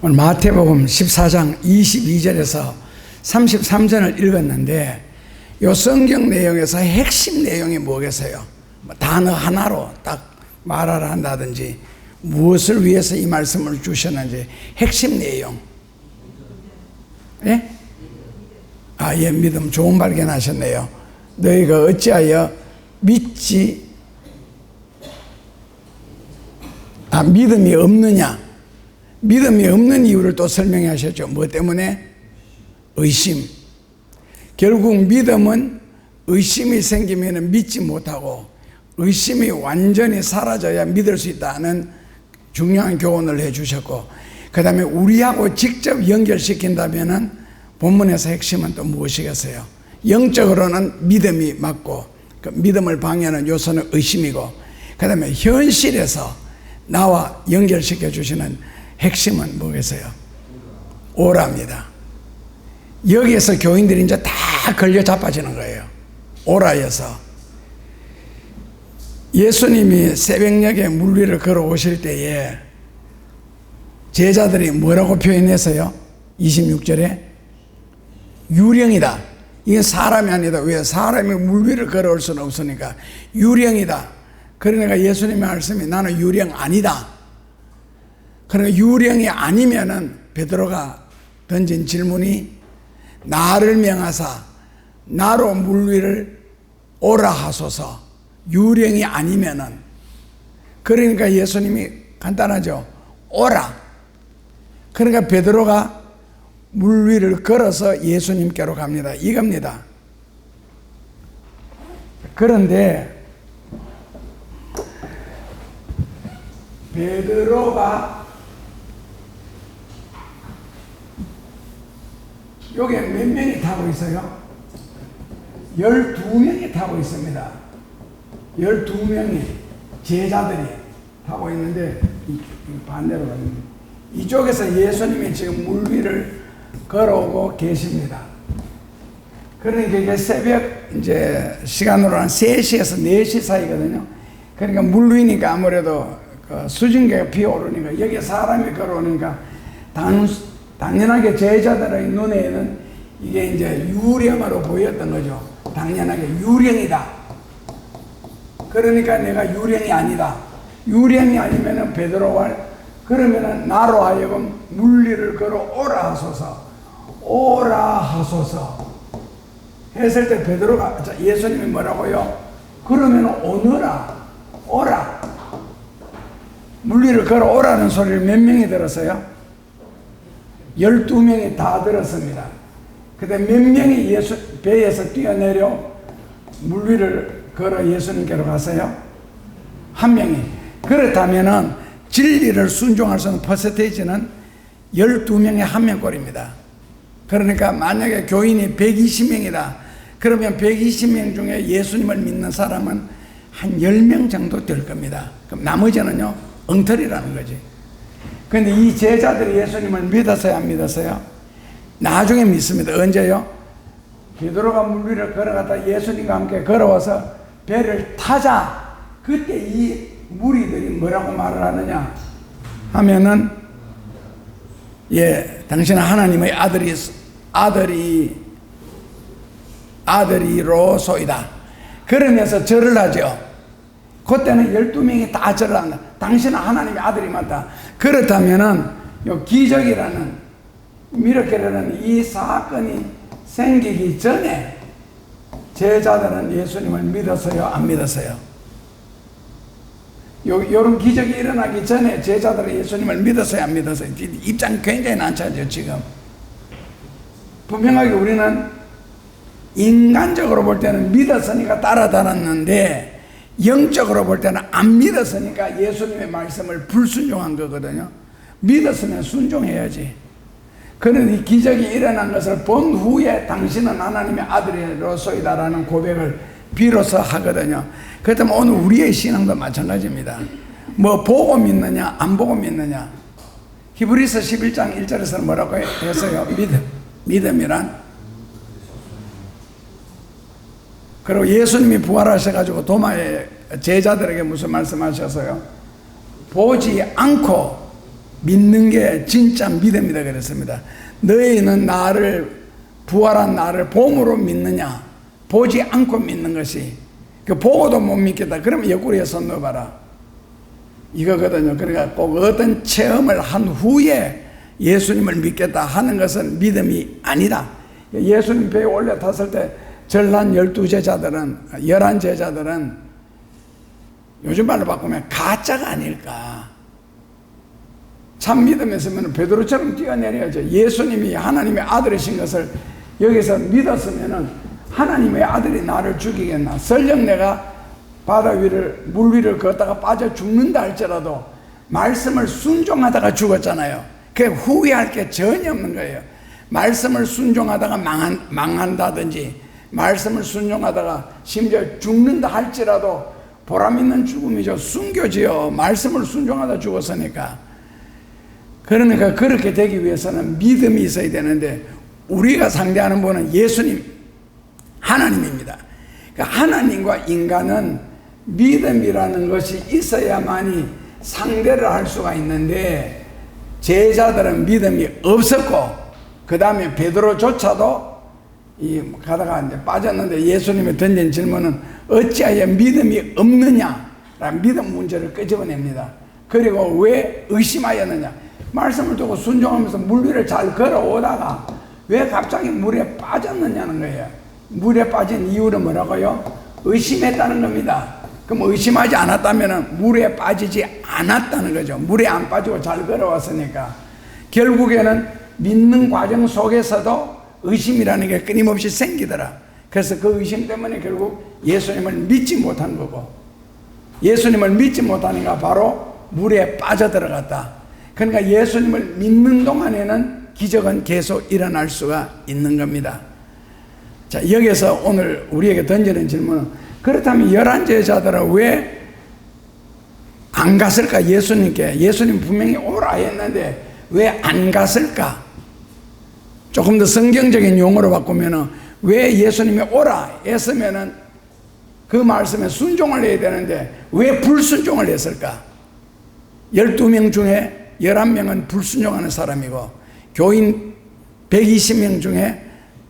오늘 마태복음 14장 22절에서 33절을 읽었는데 이 성경 내용에서 핵심 내용이 뭐겠어요? 단어 하나로 딱 말하라 한다든지 무엇을 위해서 이 말씀을 주셨는지 핵심 내용. 예? 예, 믿음 좋은 발견하셨네요. 너희가 어찌하여 믿지 믿음이 없느냐? 믿음이 없는 이유를 또 설명해 하셨죠. 뭐 때문에? 의심. 결국 믿음은 의심이 생기면 믿지 못하고 의심이 완전히 사라져야 믿을 수 있다는 중요한 교훈을 해 주셨고, 그 다음에 우리하고 직접 연결시킨다면 본문에서 핵심은 또 무엇이겠어요? 영적으로는 믿음이 맞고 그 믿음을 방해하는 요소는 의심이고, 그 다음에 현실에서 나와 연결시켜 주시는 핵심은 뭐겠어요? 오라입니다. 여기에서 교인들이 이제 다 걸려 자빠지는 거예요. 오라에서. 예수님이 새벽녘에 물 위를 걸어오실 때에 제자들이 뭐라고 표현했어요? 26절에 유령이다. 이게 사람이 아니다. 왜? 사람이 물 위를 걸어올 수는 없으니까 유령이다. 그러니까 예수님의 말씀이 나는 유령 아니다. 그러니까 유령이 아니면은 베드로가 던진 질문이 나를 명하사 나로 물 위를 오라 하소서. 유령이 아니면은, 그러니까 예수님이 간단하죠. 오라. 그러니까 베드로가 물 위를 걸어서 예수님께로 갑니다. 이겁니다. 그런데 베드로가 여기에 몇 명이 타고 있어요? 12명이 타고 있습니다. 12명이 제자들이 타고 있는데 반대로 갑니다. 이쪽에서 예수님이 지금 물 위를 걸어오고 계십니다. 그러니까 이게 새벽 이제 시간으로 한 3시에서 4시 사이거든요. 그러니까 물 위니까 아무래도 그 수증기가 피어오르니까 여기 사람이 걸어오니까 당연하게 제자들의 눈에는 이게 이제 유령으로 보였던 거죠. 당연하게 유령이다. 그러니까 내가 유령이 아니다. 유령이 아니면은 베드로가 그러면은 나로 하여금 물리를 걸어 오라 하소서. 오라 하소서. 했을 때 베드로가 예수님이 뭐라고요? 그러면 오너라. 오라. 물리를 걸어 오라는 소리를 몇 명이 들었어요? 12명이 다 들었습니다. 그때 몇 명이 배에서 뛰어내려 물 위를 걸어 예수님께로 갔어요? 한 명이. 그렇다면은 진리를 순종할 수 있는 퍼센테이지는 12명에 한 명꼴입니다. 그러니까 만약에 교인이 120명이다. 그러면 120명 중에 예수님을 믿는 사람은 한 10명 정도 될 겁니다. 그럼 나머지는요, 엉터리라는 거지. 그런데 이 제자들이 예수님을 믿었어요, 안 믿었어요? 나중에 믿습니다. 언제요? 베드로가 물 위를 걸어갔다 예수님과 함께 걸어와서 배를 타자. 그때 이 무리들이 뭐라고 말을 하느냐 하면은, 당신은 하나님의 아들이로소이다. 그러면서 절을 하죠. 그때는 12명이 다 절을 한다. 당신은 하나님의 아들이 맞다. 그렇다면은 요 기적이라는 미라클이라는 이 사건이 생기기 전에 제자들은 예수님을 믿었어요, 안 믿었어요? 요런 기적이 일어나기 전에 제자들은 예수님을 믿었어요, 안 믿었어요? 입장이 굉장히 난처하죠, 지금. 분명하게 우리는 인간적으로 볼 때는 믿었으니까 따라다녔는데 영적으로 볼 때는 안 믿었으니까 예수님의 말씀을 불순종한 거거든요. 믿었으면 순종해야지. 그런데 이 기적이 일어난 것을 본 후에 당신은 하나님의 아들이로소이다라는 고백을 비로소 하거든요. 그렇다면 오늘 우리의 신앙도 마찬가지입니다. 뭐 보고 믿느냐 안 보고 믿느냐. 히브리서 11장 1절에서는 뭐라고 했어요? 믿음이란. 그리고 예수님이 부활하셔가지고 도마에 제자들에게 무슨 말씀하셨어요? 보지 않고 믿는 게 진짜 믿음이다 그랬습니다. 너희는 나를, 부활한 나를 봄으로 믿느냐? 보지 않고 믿는 것이. 그 보고도 못 믿겠다. 그러면 옆구리에 손 넣어봐라. 이거거든요. 그러니까 꼭 어떤 체험을 한 후에 예수님을 믿겠다 하는 것은 믿음이 아니라, 예수님 배에 올려탔을 때 전란 12제자들은, 11제자들은 요즘 말로 바꾸면 가짜가 아닐까. 참 믿음이었으면 베드로처럼 뛰어내려야죠. 예수님이 하나님의 아들이신 것을 여기서 믿었으면 하나님의 아들이 나를 죽이겠나. 설령 내가 바다 위를, 물 위를 걷다가 빠져 죽는다 할지라도 말씀을 순종하다가 죽었잖아요. 그게 후회할 게 전혀 없는 거예요. 말씀을 순종하다가 망한다든지, 말씀을 순종하다가 심지어 죽는다 할지라도 보람 있는 죽음이죠. 순교지요. 말씀을 순종하다 죽었으니까. 그러니까 그렇게 되기 위해서는 믿음이 있어야 되는데, 우리가 상대하는 분은 예수님, 하나님입니다. 그러니까 하나님과 인간은 믿음이라는 것이 있어야만이 상대를 할 수가 있는데, 제자들은 믿음이 없었고, 그 다음에 베드로조차도 가다가 이제 빠졌는데, 예수님이 던진 질문은 어찌하여 믿음이 없느냐라는 믿음 문제를 끄집어냅니다. 그리고 왜 의심하였느냐? 말씀을 두고 순종하면서 물 위를 잘 걸어오다가 왜 갑자기 물에 빠졌느냐는 거예요. 물에 빠진 이유는 뭐라고요? 의심했다는 겁니다. 그럼 의심하지 않았다면 물에 빠지지 않았다는 거죠. 물에 안 빠지고 잘 걸어왔으니까. 결국에는 믿는 과정 속에서도 의심이라는 게 끊임없이 생기더라. 그래서 그 의심 때문에 결국 예수님을 믿지 못한 거고, 예수님을 믿지 못하니까 바로 물에 빠져들어갔다. 그러니까 예수님을 믿는 동안에는 기적은 계속 일어날 수가 있는 겁니다. 자, 여기서 오늘 우리에게 던지는 질문은, 그렇다면 11제자들은 왜 안 갔을까? 예수님께. 예수님 분명히 오라 했는데 왜 안 갔을까? 조금 더 성경적인 용어로 바꾸면은, 왜 예수님이 오라 했으면은 그 말씀에 순종을 해야 되는데 왜 불순종을 했을까? 12명 중에 11명은 불순종하는 사람이고, 교인 120명 중에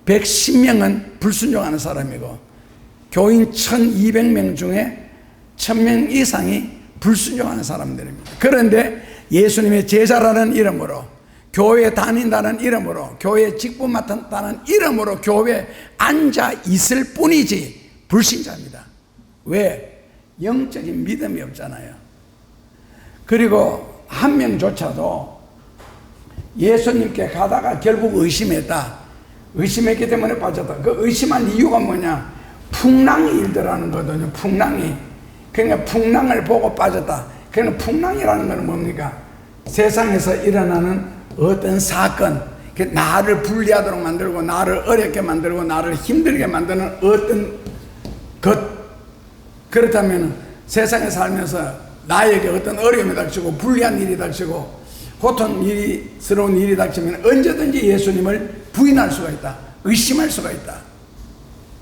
110명은 불순종하는 사람이고, 교인 1200명 중에 1000명 이상이 불순종하는 사람들입니다. 그런데 예수님의 제자라는 이름으로, 교회 다닌다는 이름으로, 교회 직분 맡았다는 이름으로 교회에 앉아 있을 뿐이지 불신자입니다. 왜? 영적인 믿음이 없잖아요. 그리고 한 명조차도 예수님께 가다가 결국 의심했다. 의심했기 때문에 빠졌다. 그 의심한 이유가 뭐냐? 풍랑이 일더라는 거거든요. 풍랑이. 그러니까 풍랑을 보고 빠졌다. 그러니까 풍랑이라는 건 뭡니까? 세상에서 일어나는 어떤 사건, 나를 불리하도록 만들고, 나를 어렵게 만들고, 나를 힘들게 만드는 어떤 것. 그렇다면 세상에 살면서 나에게 어떤 어려움이 닥치고, 불리한 일이 닥치고, 고통스러운 일이 닥치면 언제든지 예수님을 부인할 수가 있다. 의심할 수가 있다.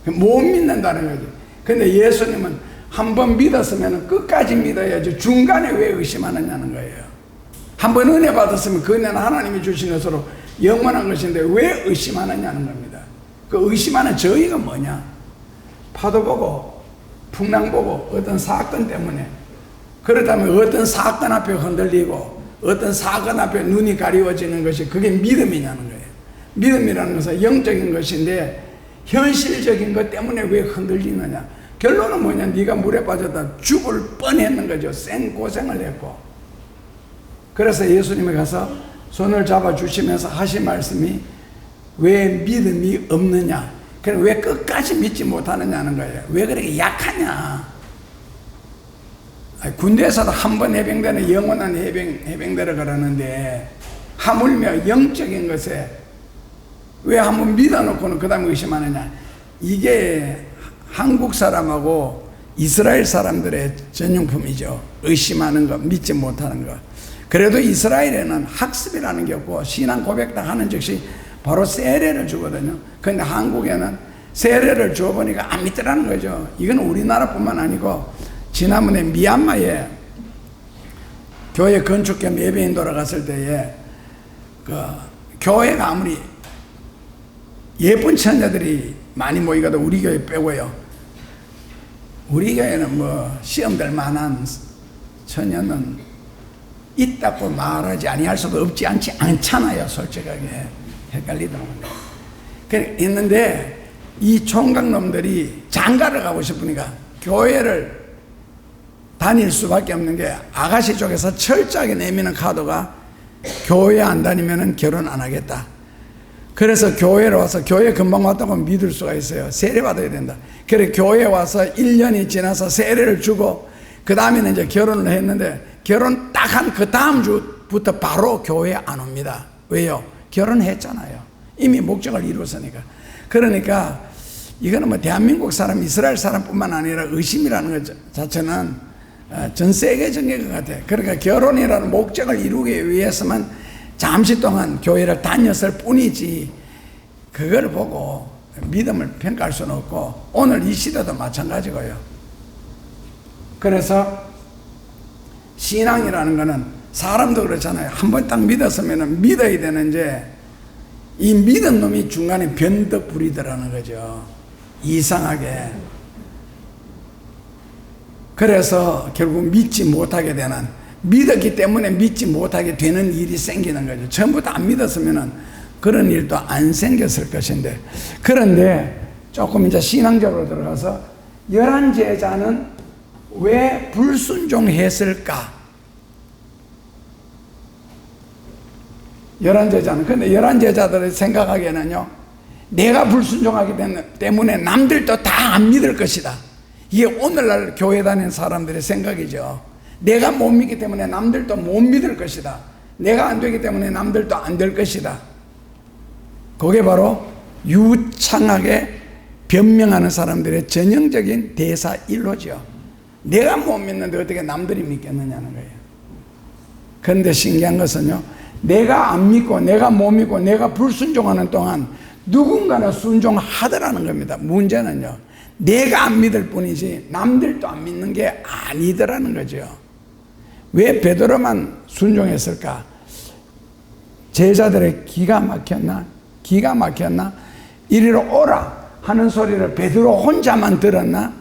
못 믿는다는 거지. 근데 예수님은 한번 믿었으면 끝까지 믿어야지 중간에 왜 의심하느냐는 거예요. 한번 은혜 받았으면 그 은혜는 하나님이 주신 것으로 영원한 것인데 왜 의심하느냐는 겁니다. 그 의심하는 저희가 뭐냐? 파도 보고, 풍랑 보고, 어떤 사건 때문에. 그렇다면 어떤 사건 앞에 흔들리고, 어떤 사건 앞에 눈이 가리워지는 것이 그게 믿음이냐는 거예요. 믿음이라는 것은 영적인 것인데 현실적인 것 때문에 왜 흔들리느냐? 결론은 뭐냐? 네가 물에 빠졌다 죽을 뻔했는 거죠. 생고생을 했고. 그래서 예수님이 가서 손을 잡아주시면서 하신 말씀이 왜 믿음이 없느냐? 그럼 왜 끝까지 믿지 못하느냐는 거예요. 왜 그렇게 약하냐? 군대에서도 한 번 해병대는 영원한 해병대라 그러는데, 하물며 영적인 것에 왜 한 번 믿어놓고는 그 다음에 의심하느냐? 이게 한국 사람하고 이스라엘 사람들의 전용품이죠. 의심하는 것, 믿지 못하는 것. 그래도 이스라엘에는 학습이라는 게 없고 신앙 고백다 하는 즉시 바로 세례를 주거든요. 그런데 한국에는 세례를 줘보니까 안 믿더라는 거죠. 이건 우리나라뿐만 아니고 지난번에 미얀마에 교회 건축 겸 예배인 돌아갔을 때에 교회가 아무리 예쁜 처녀들이 많이 모이거든 우리 교회 빼고요. 우리 교회는 뭐 시험될 만한 처녀는 있다고 말하지 아니할 수도 없지 않잖아요. 솔직하게 헷갈리더라고요. 그래 있는데 이 총각놈들이 장가를 가고 싶으니까 교회를 다닐 수밖에 없는 게 아가씨 쪽에서 철저하게 내미는 카드가 교회 안 다니면 결혼 안 하겠다. 그래서 교회에 와서 교회 금방 왔다고 믿을 수가 있어요. 세례 받아야 된다. 그래 교회에 와서 1년이 지나서 세례를 주고 그 다음에는 이제 결혼을 했는데 결혼 딱 한 그 다음 주부터 바로 교회에 안 옵니다. 왜요? 결혼했잖아요. 이미 목적을 이루었으니까. 그러니까 이거는 뭐 대한민국 사람, 이스라엘 사람뿐만 아니라 의심이라는 것 자체는 전 세계적인 것 같아요. 그러니까 결혼이라는 목적을 이루기 위해서만 잠시 동안 교회를 다녔을 뿐이지 그걸 보고 믿음을 평가할 수는 없고 오늘 이 시대도 마찬가지고요. 그래서 신앙이라는 거는 사람도 그렇잖아요. 한번 딱 믿었으면 믿어야 되는데 이 믿은 놈이 중간에 변덕 부리더라는 거죠. 이상하게. 그래서 결국 믿지 못하게 되는, 믿었기 때문에 믿지 못하게 되는 일이 생기는 거죠. 전부 다 안 믿었으면 그런 일도 안 생겼을 것인데. 그런데 조금 이제 신앙적으로 들어가서 11제자는 왜 불순종했을까? 11제자는, 근데 11제자들이 생각하기에는요, 내가 불순종하기 때문에 남들도 다 안 믿을 것이다. 이게 오늘날 교회 다니는 사람들의 생각이죠. 내가 못 믿기 때문에 남들도 못 믿을 것이다. 내가 안 되기 때문에 남들도 안 될 것이다. 그게 바로 유창하게 변명하는 사람들의 전형적인 대사일로죠. 내가 못 믿는데 어떻게 남들이 믿겠느냐는 거예요. 그런데 신기한 것은요, 내가 안 믿고 내가 못 믿고 내가 불순종하는 동안 누군가는 순종하더라는 겁니다. 문제는요, 내가 안 믿을 뿐이지 남들도 안 믿는 게 아니더라는 거죠. 왜 베드로만 순종했을까? 제자들의 기가 막혔나? 기가 막혔나? 이리로 오라 하는 소리를 베드로 혼자만 들었나?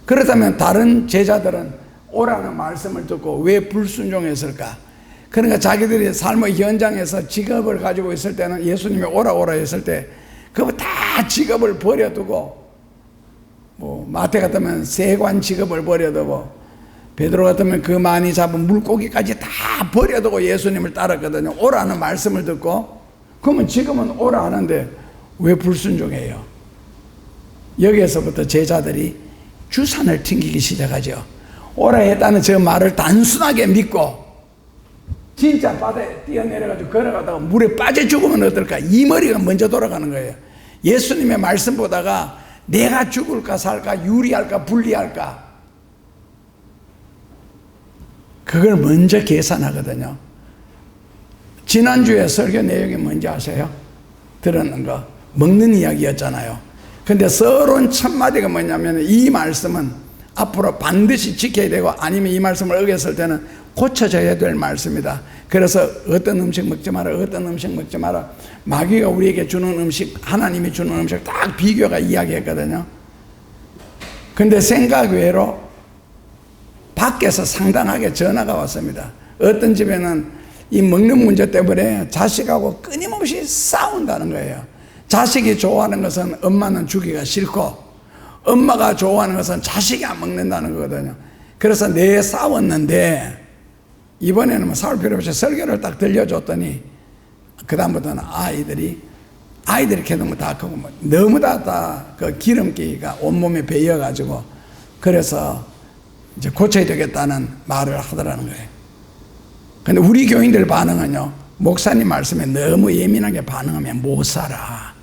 그렇다면 다른 제자들은 오라는 말씀을 듣고 왜 불순종했을까? 그러니까 자기들이 삶의 현장에서 직업을 가지고 있을 때는 예수님이 오라 오라 했을 때 그거 다 직업을 버려두고, 뭐 마태 같으면 세관 직업을 버려두고, 베드로 같으면 그 많이 잡은 물고기까지 다 버려두고 예수님을 따랐거든요. 오라는 말씀을 듣고. 그러면 지금은 오라 하는데 왜 불순종해요? 여기에서부터 제자들이 주산을 튕기기 시작하죠. 오라 했다는 저 말을 단순하게 믿고 진짜 바다에 뛰어내려가지고 걸어가다가 물에 빠져 죽으면 어떨까? 이 머리가 먼저 돌아가는 거예요. 예수님의 말씀 보다가 내가 죽을까 살까, 유리할까 불리할까, 그걸 먼저 계산하거든요. 지난주에 설교 내용이 뭔지 아세요? 들었는 거 먹는 이야기였잖아요. 근데 서론 첫 마디가 뭐냐면, 이 말씀은 앞으로 반드시 지켜야 되고 아니면 이 말씀을 어겼을 때는 고쳐져야 될 말씀이다. 그래서 어떤 음식 먹지 마라, 어떤 음식 먹지 마라, 마귀가 우리에게 주는 음식, 하나님이 주는 음식 딱 비교가 이야기했거든요. 근데 생각 외로 밖에서 상당하게 전화가 왔습니다. 어떤 집에는 이 먹는 문제 때문에 자식하고 끊임없이 싸운다는 거예요. 자식이 좋아하는 것은 엄마는 주기가 싫고 엄마가 좋아하는 것은 자식이 안 먹는다는 거거든요. 그래서 내 싸웠는데 이번에는 뭐 싸울 필요 없이 설교를 딱 들려줬더니 그 다음부터는 아이들이 걔는 다 크고 뭐 너무 다 그 기름기가 온몸에 배여가지고 그래서 이제 고쳐야 되겠다는 말을 하더라는 거예요. 근데 우리 교인들 반응은요, 목사님 말씀에 너무 예민하게 반응하면 못 살아.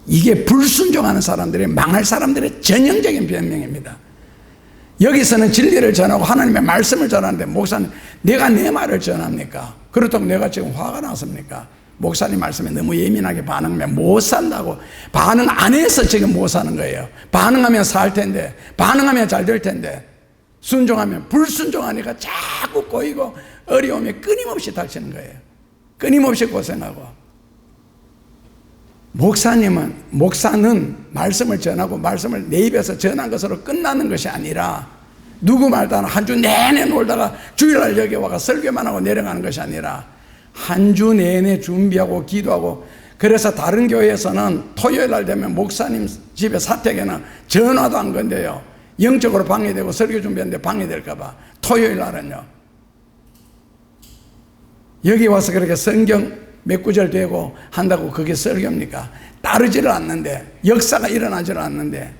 이게 불순종하는 사람들이 망할 사람들의 전형적인 변명입니다. 여기서는 진리를 전하고 하나님의 말씀을 전하는데 목사님, 내가 내 말을 전합니까? 그렇다고 내가 지금 화가 났습니까? 목사님 말씀에 너무 예민하게 반응하면 못 산다고. 반응 안 해서 지금 못 사는 거예요. 반응하면 살 텐데, 반응하면 잘 될 텐데. 순종하면 불순종하니까 자꾸 꼬이고 어려움이 끊임없이 닥치는 거예요. 끊임없이 고생하고. 목사는 말씀을 전하고 말씀을 내 입에서 전한 것으로 끝나는 것이 아니라 누구 말도 안 하고 한 주 내내 놀다가 주일날 여기 와가 설교만 하고 내려가는 것이 아니라 한 주 내내 준비하고 기도하고. 그래서 다른 교회에서는 토요일 날 되면 목사님 집에 사택에는 전화도 안 건데요, 영적으로 방해되고 설교 준비하는데 방해될까 봐 토요일 날은요, 여기 와서 그렇게 성경 몇 구절 되고 한다고 그게 설교입니까? 따르지를 않는데, 역사가 일어나지를 않는데.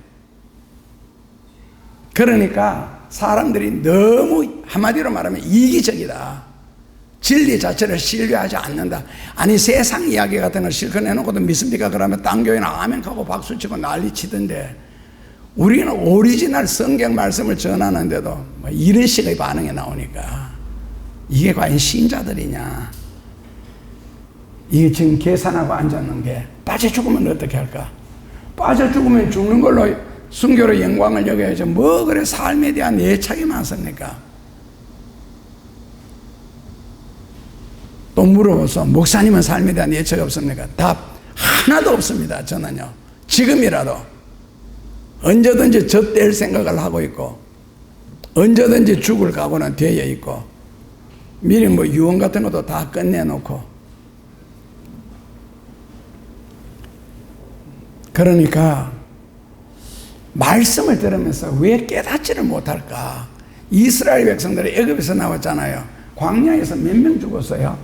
그러니까 사람들이 너무 한마디로 말하면 이기적이다. 진리 자체를 신뢰하지 않는다. 아니 세상 이야기 같은 걸 실컷 내놓고도 믿습니까? 그러면 딴 교회는 아멘하고 박수치고 난리치던데, 우리는 오리지널 성경 말씀을 전하는데도 뭐 이런 식의 반응이 나오니까 이게 과연 신자들이냐. 이게 지금 계산하고 앉았는 게, 빠져 죽으면 어떻게 할까? 빠져 죽으면 죽는 걸로 순교로 영광을 여겨야죠. 뭐 그래 삶에 대한 애착이 많습니까? 또 물어보소. 목사님은 삶에 대한 애착이 없습니까? 답 하나도 없습니다. 저는요, 지금이라도 언제든지 젖될 생각을 하고 있고 언제든지 죽을 각오는 되어 있고 미리 뭐 유언 같은 것도 다 끝내놓고. 그러니까 말씀을 들으면서 왜 깨닫지를 못할까? 이스라엘 백성들이 애굽에서 나왔잖아요. 광야에서 몇 명 죽었어요?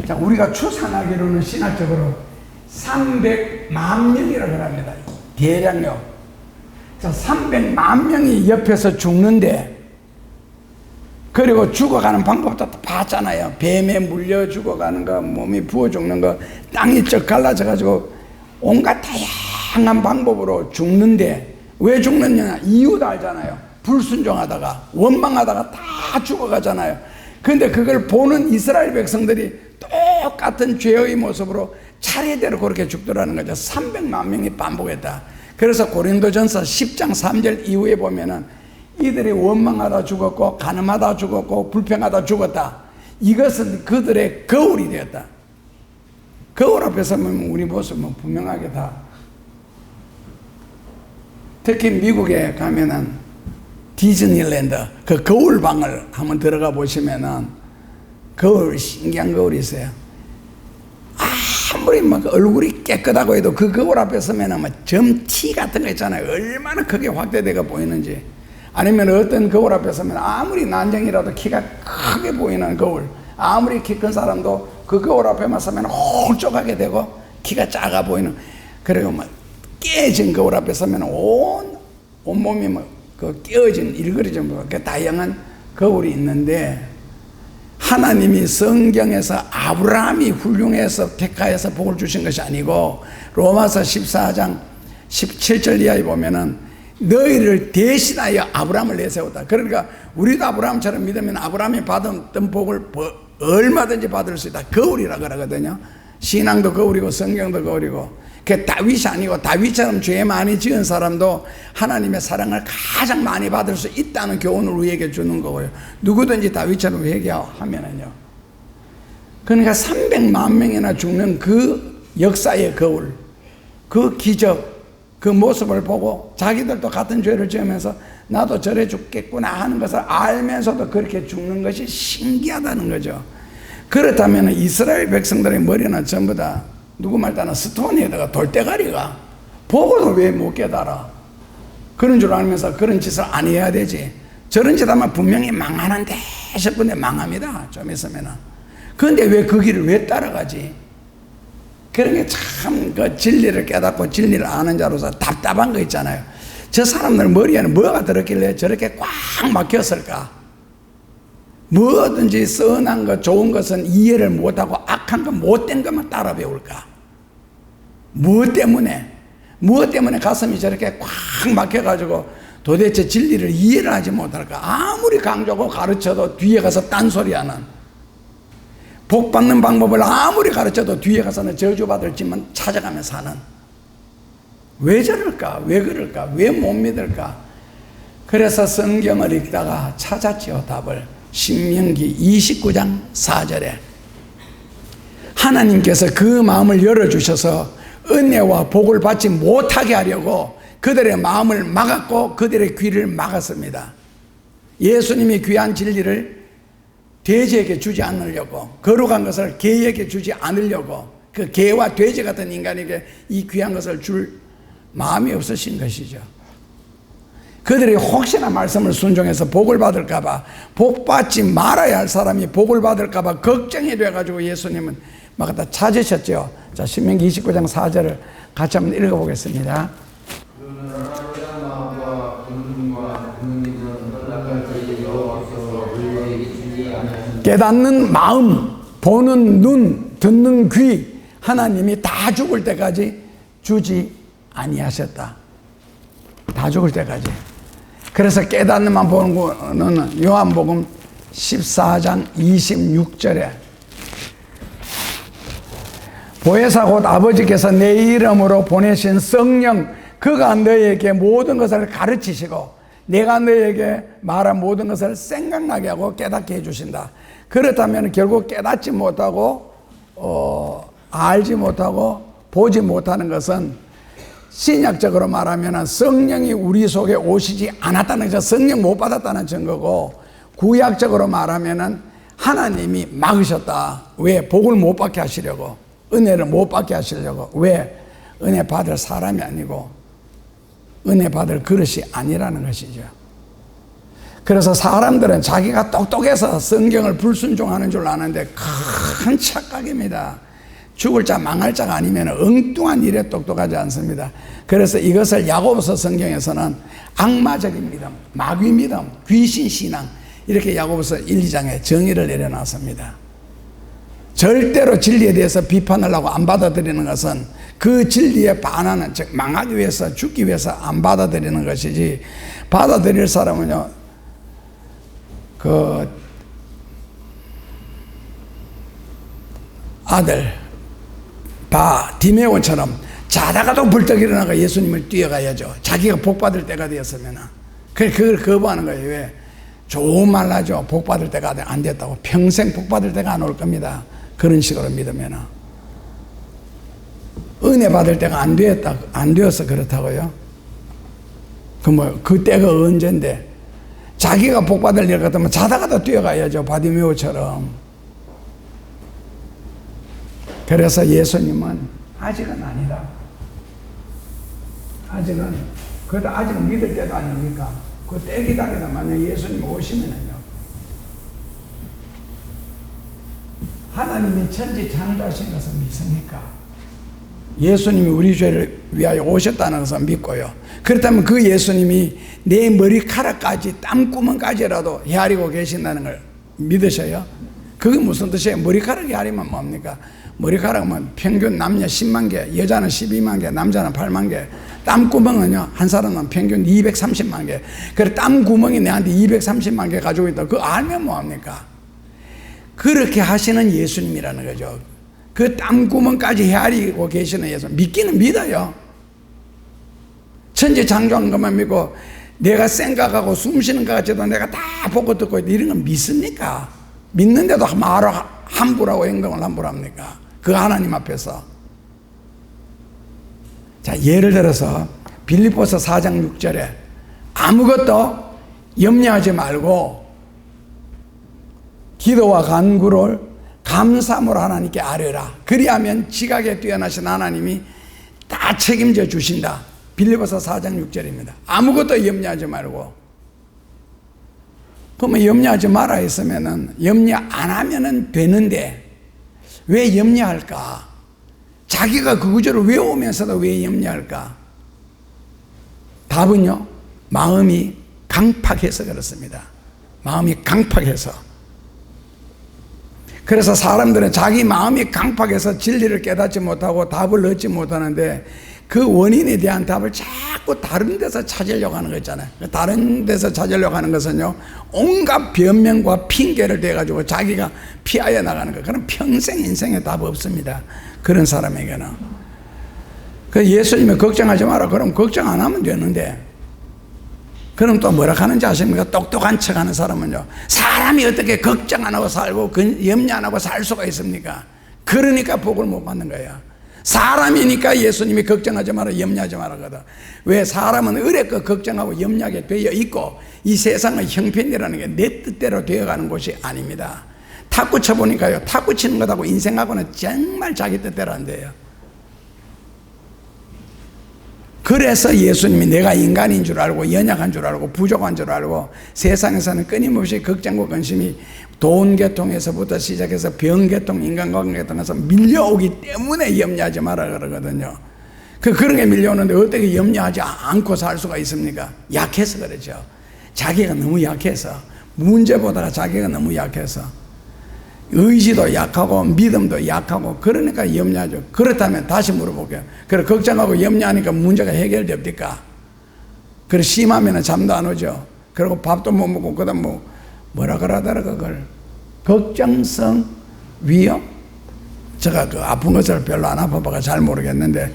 자, 우리가 추산하기로는 신학적으로 300만 명이라고 합니다. 대략요. 자, 300만 명이 옆에서 죽는데, 그리고 죽어가는 방법도 봤잖아요. 뱀에 물려 죽어가는 거, 몸이 부어 죽는 거, 땅이 쩍 갈라져가지고 온갖 다양한 방법으로 죽는데, 왜 죽느냐? 이유도 알잖아요. 불순종하다가 원망하다가 다 죽어가잖아요. 근데 그걸 보는 이스라엘 백성들이 똑같은 죄의 모습으로 차례대로 그렇게 죽더라는 거죠. 300만 명이 반복했다. 그래서 고린도전서 10장 3절 이후에 보면은 이들이 원망하다 죽었고 간음하다 죽었고 불평하다 죽었다. 이것은 그들의 거울이 되었다. 거울 앞에 서면 우리 모습은 분명하게 다. 특히 미국에 가면은 디즈니랜드 그 거울방을 한번 들어가 보시면은 거울, 신기한 거울이 있어요. 아무리 막 얼굴이 깨끗하고 해도 그 거울 앞에 서면은 막 점티 같은 거 있잖아요. 얼마나 크게 확대되어 보이는지. 아니면 어떤 거울 앞에 서면 아무리 난장이라도 키가 크게 보이는 거울, 아무리 키 큰 사람도 그 거울 앞에만 서면 홀쭉하게 되고 키가 작아 보이는, 그리고 막 깨진 거울 앞에 서면 온몸이 막 그 깨어진 일그러진 그 다양한 거울이 있는데, 하나님이 성경에서 아브라함이 훌륭해서 택하여서 복을 주신 것이 아니고, 로마서 14장 17절 이하에 보면은 너희를 대신하여 아브라함을 내세웠다. 그러니까 우리도 아브라함처럼 믿으면 아브라함이 받았던 복을 얼마든지 받을 수 있다. 거울이라 그러거든요. 신앙도 거울이고 성경도 거울이고. 그 다윗이 아니고 다윗처럼 죄 많이 지은 사람도 하나님의 사랑을 가장 많이 받을 수 있다는 교훈을 우리에게 주는 거고요. 누구든지 다윗처럼 회개하면은요. 그러니까 300만 명이나 죽는 그 역사의 거울, 그 기적, 그 모습을 보고 자기들도 같은 죄를 지으면서 나도 저래 죽겠구나 하는 것을 알면서도 그렇게 죽는 것이 신기하다는 거죠. 그렇다면 이스라엘 백성들의 머리는 전부 다 누구 말따나 스톤에다가 돌대가리가, 보고도 왜 못 깨달아? 그런 줄 알면서 그런 짓을 안 해야 되지. 저런 짓 하면 분명히 망하는데 싶은데 망합니다. 좀 있으면은. 그런데 왜 그 길을 왜 따라가지? 그런 게 참 그 진리를 깨닫고 진리를 아는 자로서 답답한 거 있잖아요. 저 사람들 머리에는 뭐가 들었길래 저렇게 꽉 막혔을까? 뭐든지 선한 것, 좋은 것은 이해를 못하고 악한 것, 못된 것만 따라 배울까? 무엇 때문에 가슴이 저렇게 꽉 막혀가지고 도대체 진리를 이해를 하지 못할까? 아무리 강조하고 가르쳐도 뒤에 가서 딴소리 하는, 복 받는 방법을 아무리 가르쳐도 뒤에 가서는 저주받을 짓만 찾아가며 사는, 왜 저럴까? 왜 그럴까? 왜 못 믿을까? 그래서 성경을 읽다가 찾았지요, 답을. 신명기 29장 4절에 하나님께서 그 마음을 열어주셔서 은혜와 복을 받지 못하게 하려고 그들의 마음을 막았고 그들의 귀를 막았습니다. 예수님이 귀한 진리를 돼지에게 주지 않으려고, 거룩한 것을 개에게 주지 않으려고, 그 개와 돼지 같은 인간에게 이 귀한 것을 줄 마음이 없으신 것이죠. 그들이 혹시나 말씀을 순종해서 복을 받을까봐, 복 받지 말아야 할 사람이 복을 받을까봐 걱정이 돼가지고 예수님은 막 갖다 찾으셨죠. 자, 신명기 29장 4절을 같이 한번 읽어보겠습니다. 깨닫는 마음, 보는 눈, 듣는 귀, 하나님이 다 죽을 때까지 주지 아니하셨다. 다 죽을 때까지. 그래서 깨닫는만 보는 거는 요한복음 14장 26절에 보혜사 곧 아버지께서 내 이름으로 보내신 성령, 그가 너희에게 모든 것을 가르치시고 내가 너희에게 말한 모든 것을 생각나게 하고 깨닫게 해주신다. 그렇다면 결국 깨닫지 못하고 알지 못하고 보지 못하는 것은 신약적으로 말하면 성령이 우리 속에 오시지 않았다는 것, 성령 못 받았다는 증거고, 구약적으로 말하면 하나님이 막으셨다. 왜? 복을 못 받게 하시려고, 은혜를 못 받게 하시려고. 왜? 은혜 받을 사람이 아니고 은혜 받을 그릇이 아니라는 것이죠. 그래서 사람들은 자기가 똑똑해서 성경을 불순종하는 줄 아는데 큰 착각입니다. 죽을 자 망할 자가 아니면 엉뚱한 일에 똑똑하지 않습니다. 그래서 이것을 야고보서 성경에서는 악마적인 믿음, 마귀 믿음, 귀신 신앙, 이렇게 야고보서 1, 2장에 정의를 내려놨습니다. 절대로 진리에 대해서 비판을 하고 안 받아들이는 것은 그 진리에 반하는, 즉 망하기 위해서, 죽기 위해서 안 받아들이는 것이지, 받아들일 사람은요, 그 아들 디메온처럼 자다가도 벌떡 일어나가 예수님을 뛰어가야죠. 자기가 복받을 때가 되었으면. 그걸 거부하는 거예요. 왜? 좋은 말 하죠. 복받을 때가 안 됐다고. 평생 복받을 때가 안 올 겁니다. 그런 식으로 믿으면. 은혜 받을 때가 안 되어서 그렇다고요? 그 때가 언젠데? 자기가 복받을 일 같으면 자다가도 뛰어가야죠. 바디메오처럼. 그래서 예수님은 아직은 아니다. 그래도 아직은 믿을 때도 아닙니까? 그 때 기다리다 만약 예수님 오시면은요, 하나님이 천지 창조하신 것을 믿습니까? 예수님이 우리 죄를 위하여 오셨다는 것을 믿고요. 그렇다면 그 예수님이 내 머리카락까지, 땀구멍까지라도 헤아리고 계신다는 걸 믿으셔요? 그게 무슨 뜻이에요? 머리카락이 헤아리면 뭡니까? 머리카락은 평균 남녀 10만 개, 여자는 12만 개, 남자는 8만 개. 땀구멍은요, 한 사람은 평균 230만 개. 그래, 땀구멍이 내한테 230만 개 가지고 있다. 그거 알면 뭐합니까? 그렇게 하시는 예수님이라는 거죠. 그 땀구멍까지 헤아리고 계시는 예수님. 믿기는 믿어요. 천지 창조한 것만 믿고 내가 생각하고 숨 쉬는 것 같지도 내가 다 보고 듣고 있다. 이런 건 믿습니까? 믿는데도 말을 함부로 하고 행동을 함부로 합니까? 그 하나님 앞에서. 자, 예를 들어서 빌립보서 4장 6절에 아무것도 염려하지 말고 기도와 간구를 감사함으로 하나님께 아뢰라. 그리하면 지각에 뛰어나신 하나님이 다 책임져 주신다. 빌립보서 4장 6절입니다. 아무것도 염려하지 말고. 그러면 염려하지 마라 했으면은 염려 안 하면은 되는데 왜 염려할까? 자기가 그 구절을 외우면서도 왜 염려할까? 답은요, 마음이 강팍해서 그렇습니다. 마음이 강팍해서. 그래서 사람들은 자기 마음이 강팍해서 진리를 깨닫지 못하고 답을 얻지 못하는데 그 원인에 대한 답을 자꾸 다른 데서 찾으려고 하는 거 있잖아요. 다른 데서 찾으려고 하는 것은요, 온갖 변명과 핑계를 대가지고 자기가 피하여 나가는 거예요. 그럼 평생 인생에 답 없습니다. 그런 사람에게는. 그 예수님이 걱정하지 마라. 그럼 걱정 안 하면 되는데 그럼 또 뭐라 하는지 아십니까? 똑똑한 척 하는 사람은요, 사람이 어떻게 걱정 안 하고 살고 염려 안 하고 살 수가 있습니까? 그러니까 복을 못 받는 거야. 사람이니까 예수님이 걱정하지 마라, 염려하지 마라 거든. 왜? 사람은 의뢰껏 걱정하고 염려하게 되어 있고, 이 세상의 형편이라는 게 내 뜻대로 되어가는 곳이 아닙니다. 탁구 쳐보니까요, 탁구 치는 것하고 인생하고는 정말 자기 뜻대로 안 돼요. 그래서 예수님이 내가 인간인 줄 알고, 연약한 줄 알고, 부족한 줄 알고, 세상에서는 끊임없이 걱정과 근심이 돈 계통에서부터 시작해서 병 계통, 인간관계 계통에서 밀려오기 때문에 염려하지 마라 그러거든요. 그런 게 밀려오는데 어떻게 염려하지 않고 살 수가 있습니까? 약해서 그러죠. 자기가 너무 약해서, 문제보다가 자기가 너무 약해서, 의지도 약하고 믿음도 약하고, 그러니까 염려하죠. 그렇다면 다시 물어볼게요. 그래, 걱정하고 염려하니까 문제가 해결됩니까? 그래, 심하면 잠도 안 오죠. 그리고 밥도 못 먹고, 그 다음 뭐라 그러더라 그걸, 걱정성 위험? 제가 그 아픈 것을 별로 안 아파봐가 잘 모르겠는데,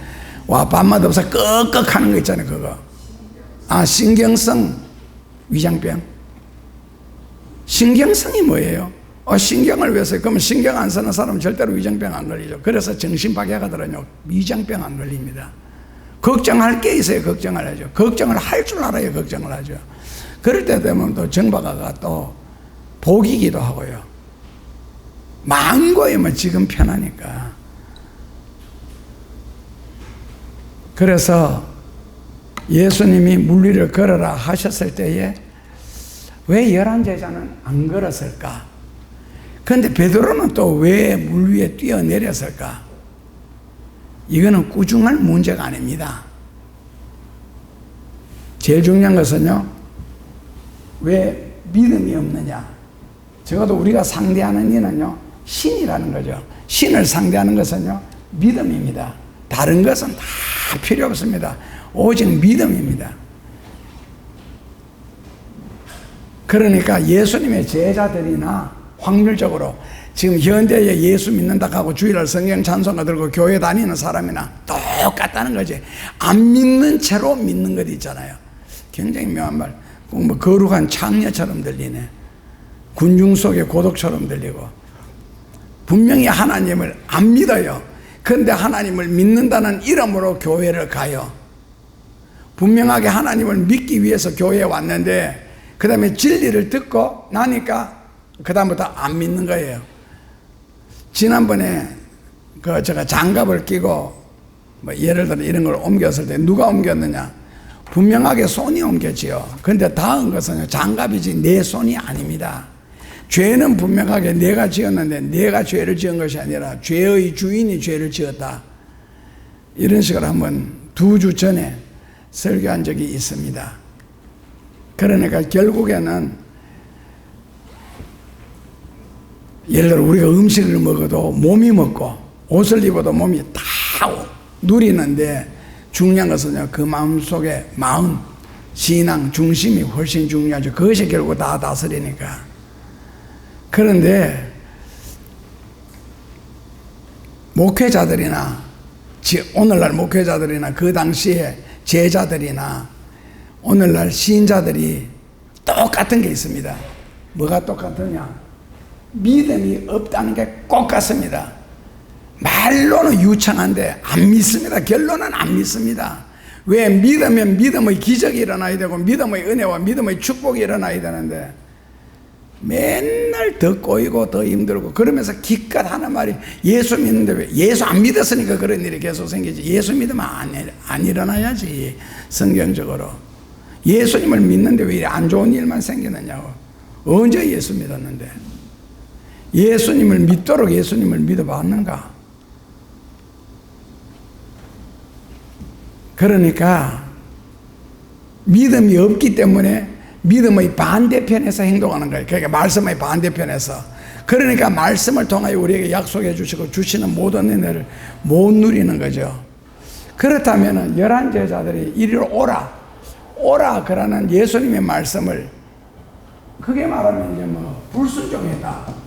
와, 밥맛 없어 끄끄 하는 거 있잖아요, 그거. 아, 신경성 위장병. 신경성이 뭐예요? 신경을 왜 써요? 그러면 신경 안 쓰는 사람은 절대로 위장병 안 걸리죠. 그래서 정신박약하더라뇨. 위장병 안 걸립니다. 걱정할 게 있어요. 걱정을 하죠. 걱정을 할 줄 알아야 걱정을 하죠. 그럴 때 되면 또 정박아가 또 복이기도 하고요. 마음 고이면 지금 편하니까. 그래서 예수님이 물리를 걸어라 하셨을 때에 왜 11제자는 안 걸었을까? 그런데 베드로는 또 왜 물 위에 뛰어내렸을까? 이거는 꾸중할 문제가 아닙니다. 제일 중요한 것은요, 왜 믿음이 없느냐? 적어도 우리가 상대하는 이는요, 신이라는 거죠. 신을 상대하는 것은요, 믿음입니다. 다른 것은 다 필요 없습니다. 오직 믿음입니다. 그러니까 예수님의 제자들이나 확률적으로 지금 현대에 예수 믿는다 하고 주일날 성경 찬송가 들고 교회 다니는 사람이나 똑같다는 거지. 안 믿는 채로 믿는 것 있잖아요. 굉장히 묘한 말. 뭐 거룩한 창녀처럼 들리네. 군중 속의 고독처럼 들리고. 분명히 하나님을 안 믿어요. 그런데 하나님을 믿는다는 이름으로 교회를 가요. 분명하게 하나님을 믿기 위해서 교회에 왔는데, 그 다음에 진리를 듣고 나니까 그 다음부터 안 믿는 거예요. 지난번에 제가 장갑을 끼고 뭐 예를 들어 이런 걸 옮겼을 때 누가 옮겼느냐? 분명하게 손이 옮겼지요. 그런데 닿은 것은 장갑이지 내 손이 아닙니다. 죄는 분명하게 내가 지었는데 내가 죄를 지은 것이 아니라 죄의 주인이 죄를 지었다. 이런 식으로 한번 2주 전에 설교한 적이 있습니다. 그러니까 결국에는 예를 들어 우리가 음식을 먹어도 몸이 먹고 옷을 입어도 몸이 다 누리는데, 중요한 것은요, 그 마음속에 마음, 신앙, 중심이 훨씬 중요하죠. 그것이 결국 다 다스리니까. 그런데 목회자들이나 오늘날 목회자들이나 그 당시에 제자들이나 오늘날 신자들이 똑같은 게 있습니다. 뭐가 똑같으냐? 믿음이 없다는 게 꼭 같습니다. 말로는 유창한데 안 믿습니다. 결론은 안 믿습니다. 왜? 믿으면 믿음의 기적이 일어나야 되고 믿음의 은혜와 믿음의 축복이 일어나야 되는데 맨날 더 꼬이고 더 힘들고, 그러면서 기껏 하는 말이 예수 믿는데 왜? 예수 안 믿었으니까 그런 일이 계속 생기지. 예수 믿으면 안 일어나야지. 성경적으로 예수님을 믿는데 왜 안 좋은 일만 생기느냐고. 언제 예수 믿었는데? 예수님을 믿도록 예수님을 믿어봤는가? 그러니까 믿음이 없기 때문에 믿음의 반대편에서 행동하는 거예요. 그러니까 말씀의 반대편에서. 그러니까 말씀을 통하여 우리에게 약속해 주시고 주시는 모든 은혜를 못 누리는 거죠. 그렇다면 11제자들이 이리로 오라 그러는 예수님의 말씀을, 그게 말하면 이제 뭐 불순종했다.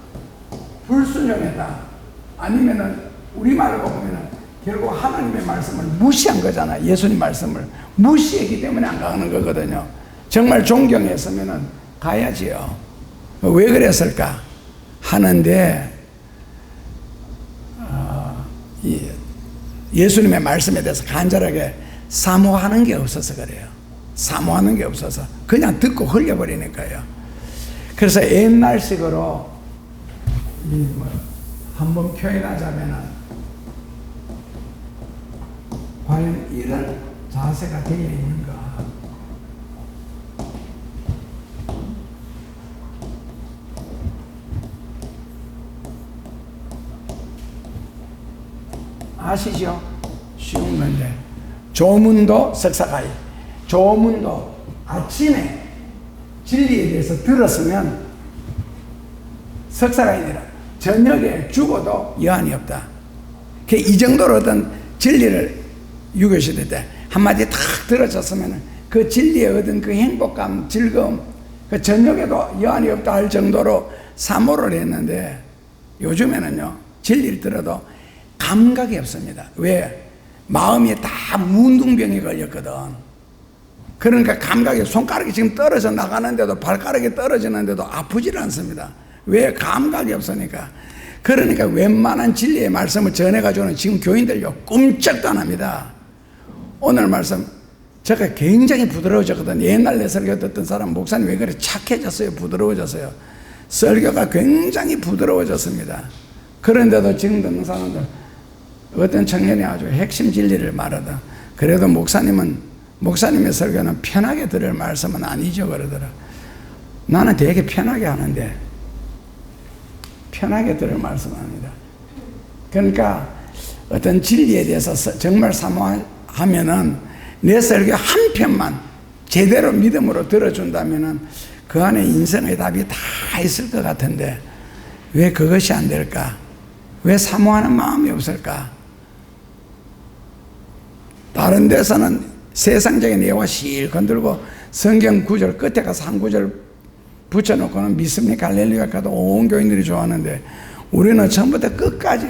아니면은 우리말로 보면은 결국 하나님의 말씀을 무시한 거잖아요. 예수님 말씀을 무시했기 때문에 안 가는 거거든요. 정말 존경했으면 가야지요. 왜 그랬을까 하는데 예수님의 말씀에 대해서 간절하게 사모하는 게 없어서 그래요. 사모하는 게 없어서 그냥 듣고 흘려버리니까요. 그래서 옛날식으로 한번 표현하자면은 과연 이런 자세가 되어 있는가? 아시죠? 쉬운 건데 조문도 석사가이, 조문도 아침에 진리에 대해서 들었으면 석사가이니라 저녁에 죽어도 여한이 없다. 이 정도로 어떤 진리를 유교시대 때 한마디 탁 들어줬으면 그 진리에 얻은 그 행복감, 즐거움, 그 저녁에도 여한이 없다 할 정도로 사모를 했는데 요즘에는요 진리를 들어도 감각이 없습니다. 왜? 마음이 다 문둥병이 걸렸거든. 그러니까 감각이, 손가락이 지금 떨어져 나가는데도, 발가락이 떨어지는데도 아프질 않습니다. 왜? 감각이 없으니까. 그러니까 웬만한 진리의 말씀을 전해가지고는 지금 교인들요 꼼짝도 안 합니다. 오늘 말씀 제가 굉장히 부드러워졌거든. 옛날 내 설교 듣던 사람, 목사님 왜 그래? 착해졌어요? 부드러워졌어요? 설교가 굉장히 부드러워졌습니다. 그런데도 지금 듣는 사람들, 어떤 청년이 아주 핵심 진리를 말하다. 그래도 목사님의 설교는 편하게 들을 말씀은 아니죠 그러더라. 나는 되게 편하게 하는데 편하게 들을 말씀은 아니다. 그러니까 어떤 진리에 대해서 정말 사모하면은 내 설교 한 편만 제대로 믿음으로 들어준다면은 그 안에 인생의 답이 다 있을 것 같은데 왜 그것이 안 될까? 왜 사모하는 마음이 없을까? 다른 데서는 세상적인 예화 실컷 들고 성경 구절 끝에 가서 한 구절 붙여놓고는 믿습니까? 할렐루야 가도 온 교인들이 좋아하는데 우리는 처음부터 끝까지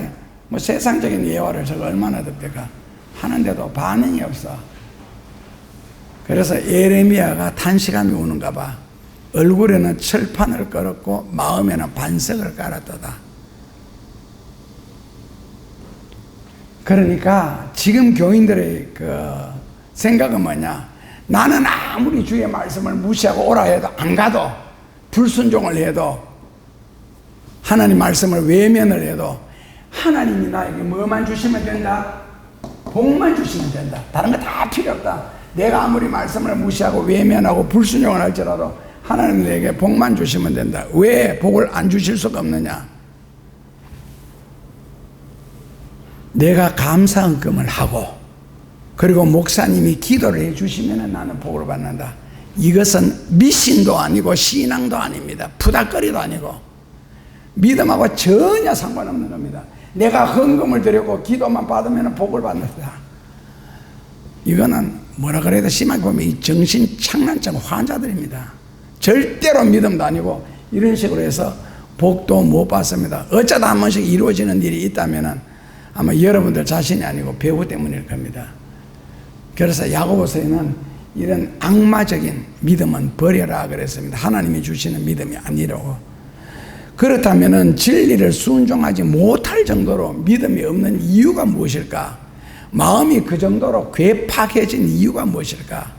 뭐 세상적인 예화를 저거 얼마나 듭니까? 하는데도 반응이 없어. 그래서 예레미야가 탄식하며 우는가 봐. 얼굴에는 철판을 걸었고 마음에는 반석을 깔았도다. 그러니까 지금 교인들의 그 생각은 뭐냐? 나는 아무리 주의 말씀을 무시하고 오라 해도 안 가도, 불순종을 해도, 하나님 말씀을 외면을 해도 하나님이 나에게 뭐만 주시면 된다? 복만 주시면 된다. 다른 거 다 필요 없다. 내가 아무리 말씀을 무시하고 외면하고 불순종을 할지라도 하나님 내게 복만 주시면 된다. 왜 복을 안 주실 수가 없느냐? 내가 감사헌금을 하고 그리고 목사님이 기도를 해주시면 나는 복을 받는다. 이것은 미신도 아니고 신앙도 아닙니다. 푸닥거리도 아니고 믿음하고 전혀 상관없는 겁니다. 내가 헌금을 드리고 기도만 받으면 복을 받는다. 이거는 뭐라 그래도 심하게 보면 이 정신착란증 환자들입니다. 절대로 믿음도 아니고 이런 식으로 해서 복도 못 받습니다. 어쩌다 한 번씩 이루어지는 일이 있다면 아마 여러분들 자신이 아니고 배우 때문일 겁니다. 그래서 야고보서에는 이런 악마적인 믿음은 버려라 그랬습니다. 하나님이 주시는 믿음이 아니라고. 그렇다면 진리를 순종하지 못할 정도로 믿음이 없는 이유가 무엇일까? 마음이 그 정도로 괴팍해진 이유가 무엇일까?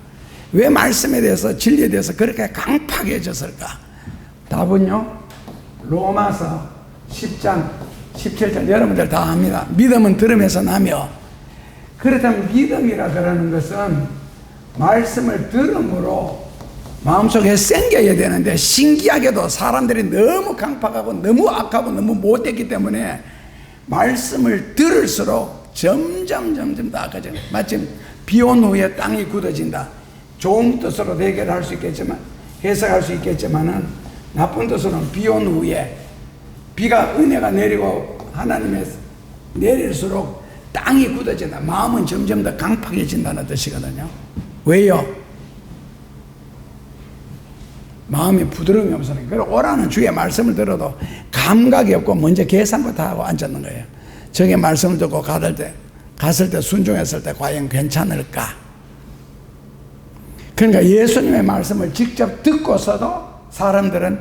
왜 말씀에 대해서, 진리에 대해서 그렇게 강팍해졌을까? 답은요, 로마서 10장 17절 여러분들 다 압니다. 믿음은 들음에서 나며. 그렇다면 믿음이라 그러는 것은 말씀을 들음으로 마음속에 생겨야 되는데 신기하게도 사람들이 너무 강팍하고 너무 악하고 너무 못됐기 때문에 말씀을 들을수록 점점 더 악해져요. 마침 비 온 후에 땅이 굳어진다. 좋은 뜻으로 해결할 수 있겠지만, 해석할 수 있겠지만은 나쁜 뜻으로는 비 온 후에 비가 은혜가 내리고 하나님의 내릴수록 땅이 굳어진다. 마음은 점점 더 강팍해진다는 뜻이거든요. 왜요? 마음이 부드러움이 없으니까. 그리고 오라는 주의 말씀을 들어도 감각이 없고 먼저 계산부터 하고 앉았는 거예요. 저게 말씀을 듣고 갔을 때 순종했을 때 과연 괜찮을까? 그러니까 예수님의 말씀을 직접 듣고서도 사람들은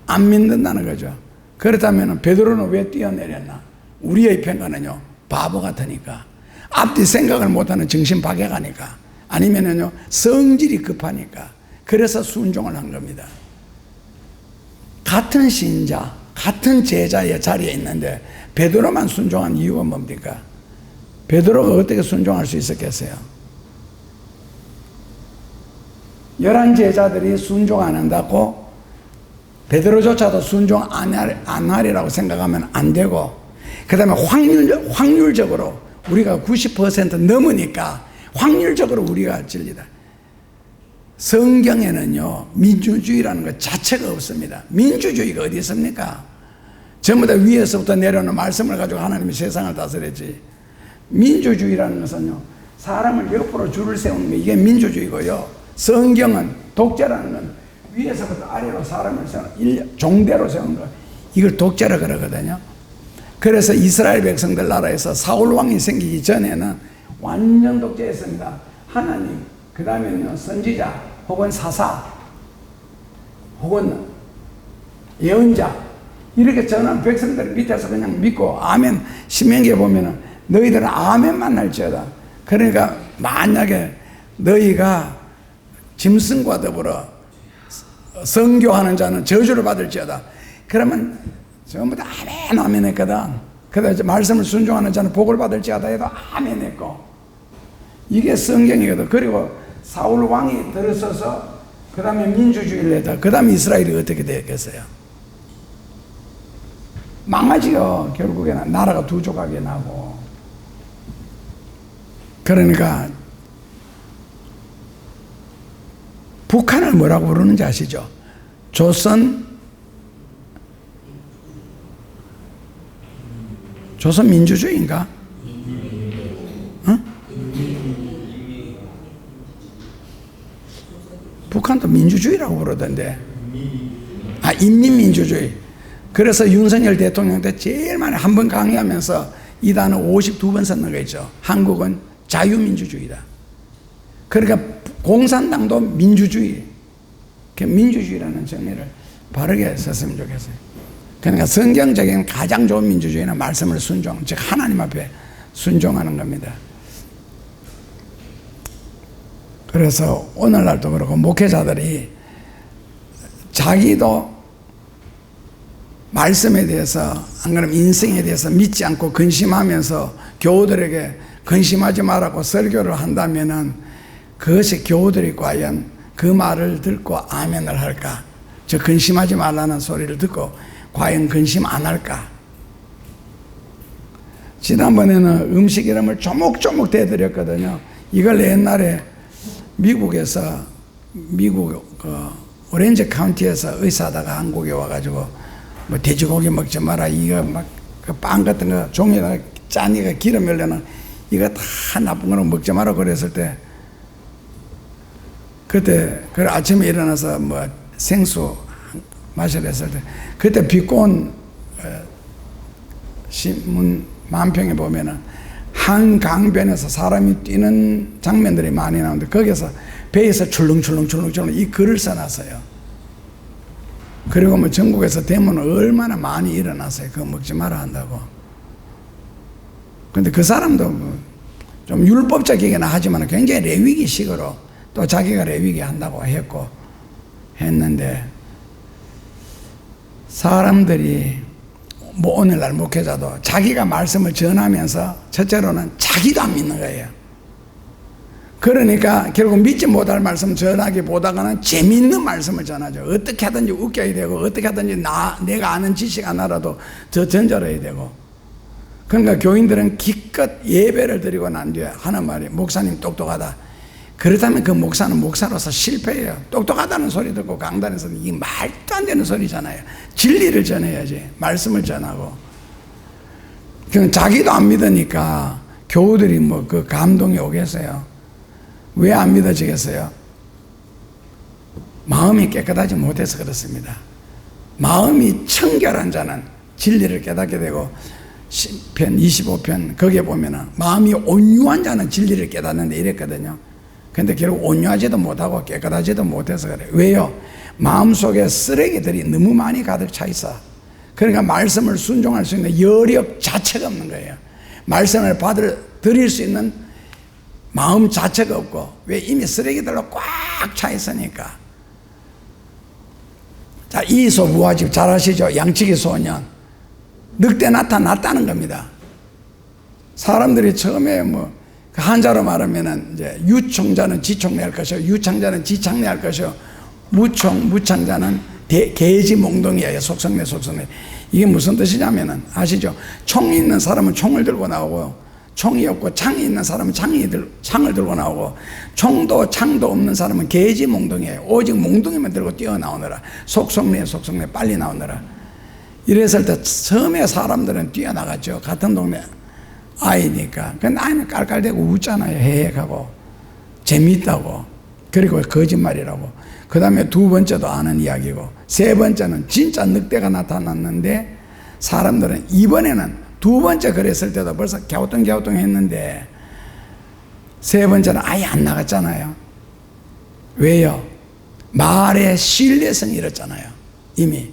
안 믿는다는 거죠. 그렇다면 베드로는 왜 뛰어내렸나? 우리의 평가는요, 바보 같으니까, 앞뒤 생각을 못하는 정신박약하니까, 아니면은요 성질이 급하니까, 그래서 순종을 한 겁니다. 같은 신자, 같은 제자의 자리에 있는데 베드로만 순종한 이유가 뭡니까? 베드로가 어떻게 순종할 수 있었겠어요? 11 제자들이 순종 안 한다고 베드로조차도 순종 안 하리라고 생각하면 안 되고, 그 다음에 확률적으로 우리가 90% 넘으니까 확률적으로 우리가 진리다. 성경에는요 민주주의라는 것 자체가 없습니다. 민주주의가 어디 있습니까? 전부 다 위에서부터 내려오는 말씀을 가지고 하나님이 세상을 다스렸지. 민주주의라는 것은요 사람을 옆으로 줄을 세우는 게 이게 민주주의고요, 성경은 독재라는 건 위에서부터 아래로 사람을 세우는, 종대로 세우는 거, 이걸 독재라 그러거든요. 그래서 이스라엘 백성들 나라에서 사울 왕이 생기기 전에는 완전 독재였습니다. 하나님, 그 다음에는요 선지자 혹은 사사 혹은 예언자, 이렇게 전한 백성들 밑에서 그냥 믿고 아멘. 신명기에 보면은 너희들은 아멘만 할지어다. 그러니까 만약에 너희가 짐승과 더불어 선교하는 자는 저주를 받을지어다. 그러면 전부 다 아멘 아멘 했거든. 그래서 말씀을 순종하는 자는 복을 받을지어다 해도 아멘 했고, 이게 성경이거든. 그리고 사울 왕이 들어서서 그 다음에 민주주의를 했다. 그 다음에 이스라엘이 어떻게 되겠어요? 망하지요. 결국에는 나라가 두 조각이 나고. 그러니까 북한을 뭐라고 부르는지 아시죠? 조선 민주주의인가? 어? 북한도 민주주의라고 부르던데. 아, 인민민주주의. 그래서 윤석열 대통령 때 제일 많이 한 번 강의하면서 이 단어 52번 썼는 거 있죠. 한국은 자유민주주의다. 그러니까 공산당도 민주주의, 민주주의라는 정의를 바르게 썼으면 좋겠어요. 그러니까 성경적인 가장 좋은 민주주의는 말씀을 순종, 즉 하나님 앞에 순종하는 겁니다. 그래서 오늘날도 그렇고 목회자들이 자기도 말씀에 대해서, 안 그러면 인생에 대해서 믿지 않고 근심하면서 교우들에게 근심하지 말라고 설교를 한다면은 그것이 교우들이 과연 그 말을 듣고 아멘을 할까? 저 근심하지 말라는 소리를 듣고 과연 근심 안 할까? 지난번에는 음식 이름을 조목조목 대드렸거든요. 이걸 옛날에 미국에서, 미국 오렌지 카운티에서 의사다가 한국에 와가지고 뭐 돼지고기 먹지 마라, 이거 막 그 빵 같은 거 종이에다가 짜니가 기름 열려는 이거 다 나쁜 거는 먹지 마라 그랬을 때, 그때 그 아침에 일어나서 뭐 생수 마시라 했을 때, 그때 비꼰 신문 만평에 보면은 한강변에서 사람이 뛰는 장면들이 많이 나오는데 거기서 배에서 출렁출렁 이 글을 써놨어요. 그리고 뭐 전국에서 대문은 얼마나 많이 일어났어요. 그거 먹지 마라 한다고. 근데 그 사람도 좀 율법적이긴 하지만 굉장히 레위기식으로 또 자기가 레위기 한다고 했는데, 사람들이 뭐 오늘날 목회자도 자기가 말씀을 전하면서 첫째로는 자기도 안 믿는 거예요. 그러니까 결국 믿지 못할 말씀 전하기보다는 재미있는 말씀을 전하죠. 어떻게 하든지 웃겨야 되고, 어떻게 하든지 내가 아는 지식 하나라도 더 전달해야 되고. 그러니까 교인들은 기껏 예배를 드리고 난 뒤에 하는 말이, 목사님 똑똑하다. 그렇다면 그 목사는 목사로서 실패해요. 똑똑하다는 소리 듣고 강단에서 이 말도 안 되는 소리잖아요. 진리를 전해야지, 말씀을 전하고. 그냥 자기도 안 믿으니까 교우들이 뭐 그 감동이 오겠어요? 왜 안 믿어지겠어요? 마음이 깨끗하지 못해서 그렇습니다. 마음이 청결한 자는 진리를 깨닫게 되고, 시편 25편 거기에 보면은 마음이 온유한 자는 진리를 깨닫는데 이랬거든요. 근데 결국 온유하지도 못하고 깨끗하지도 못해서 그래. 왜요? 마음속에 쓰레기들이 너무 많이 가득 차 있어. 그러니까 말씀을 순종할 수 있는 여력 자체가 없는 거예요. 말씀을 드릴 수 있는 마음 자체가 없고, 왜? 이미 쓰레기들로 꽉 차 있으니까. 자, 이소부화집 잘 아시죠? 양치기 소년. 늑대 나타났다는 겁니다. 사람들이 처음에 한자로 말하면은 이제 유총자는 지총내할 것이요, 유창자는 지창내할 것이요, 무창자는 개지몽동이에요. 속성내. 이게 무슨 뜻이냐면은 아시죠? 총이 있는 사람은 총을 들고 나오고, 총이 없고 창이 있는 사람은 창을 들고 나오고, 총도 창도 없는 사람은 개지몽동이에요. 오직 몽둥이만 들고 뛰어나오느라. 속성내 빨리 나오느라. 이랬을 때 처음에 사람들은 뛰어나갔죠. 같은 동네 아이니까. 근데 아이는 깔깔대고 웃잖아요. 해해하고 재미있다고. 그리고 거짓말이라고. 그 다음에 두 번째도 아는 이야기고, 세 번째는 진짜 늑대가 나타났는데, 사람들은 이번에는 두 번째 그랬을 때도 벌써 갸우뚱 했는데, 세 번째는 아예 안 나갔잖아요. 왜요? 말의 신뢰성이 잃었잖아요. 이미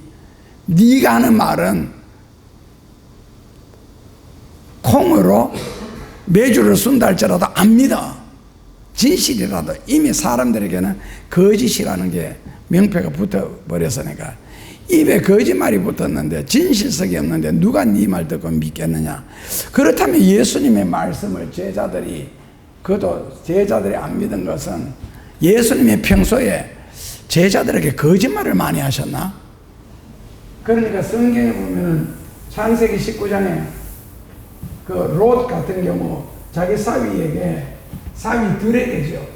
네가 하는 말은 콩으로 메주를 쓴다 할지라도 안 믿어. 진실이라도 이미 사람들에게는 거짓이라는 게 명패가 붙어버렸으니까, 입에 거짓말이 붙었는데 진실성이 없는데 누가 네 말 듣고 믿겠느냐. 그렇다면 예수님의 말씀을 제자들이 안 믿은 것은, 예수님의 평소에 제자들에게 거짓말을 많이 하셨나? 그러니까 성경에 보면 창세기 19장에 그 롯 같은 경우 자기 사위들에게죠.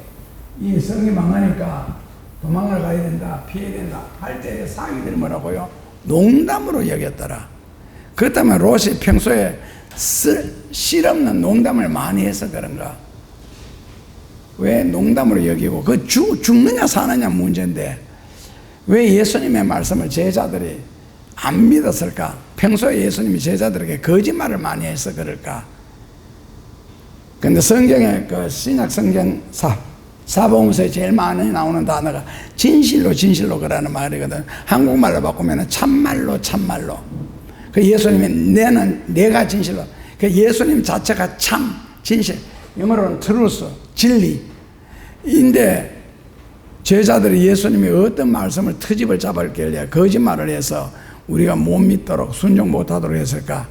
이 성이 망하니까 도망을 가야 된다, 피해야 된다 할 때 사위들이 뭐라고요? 농담으로 여겼더라. 그렇다면 롯이 평소에 실없는 농담을 많이 해서 그런가? 왜 농담으로 여기고, 그 죽느냐 사느냐 문제인데 왜 예수님의 말씀을 제자들이 안 믿었을까? 평소에 예수님이 제자들에게 거짓말을 많이 해서 그럴까? 근데 성경에 그 신약 성경 사복음서에 제일 많이 나오는 단어가 진실로 그러는 말이거든. 한국말로 바꾸면 참말로. 그 예수님이 내가 진실로. 그 예수님 자체가 참, 진실. 영어로는 truth, 진리인데, 제자들이 예수님이 어떤 말씀을 트집을 잡았길래 거짓말을 해서 우리가 못 믿도록, 순종 못하도록 했을까?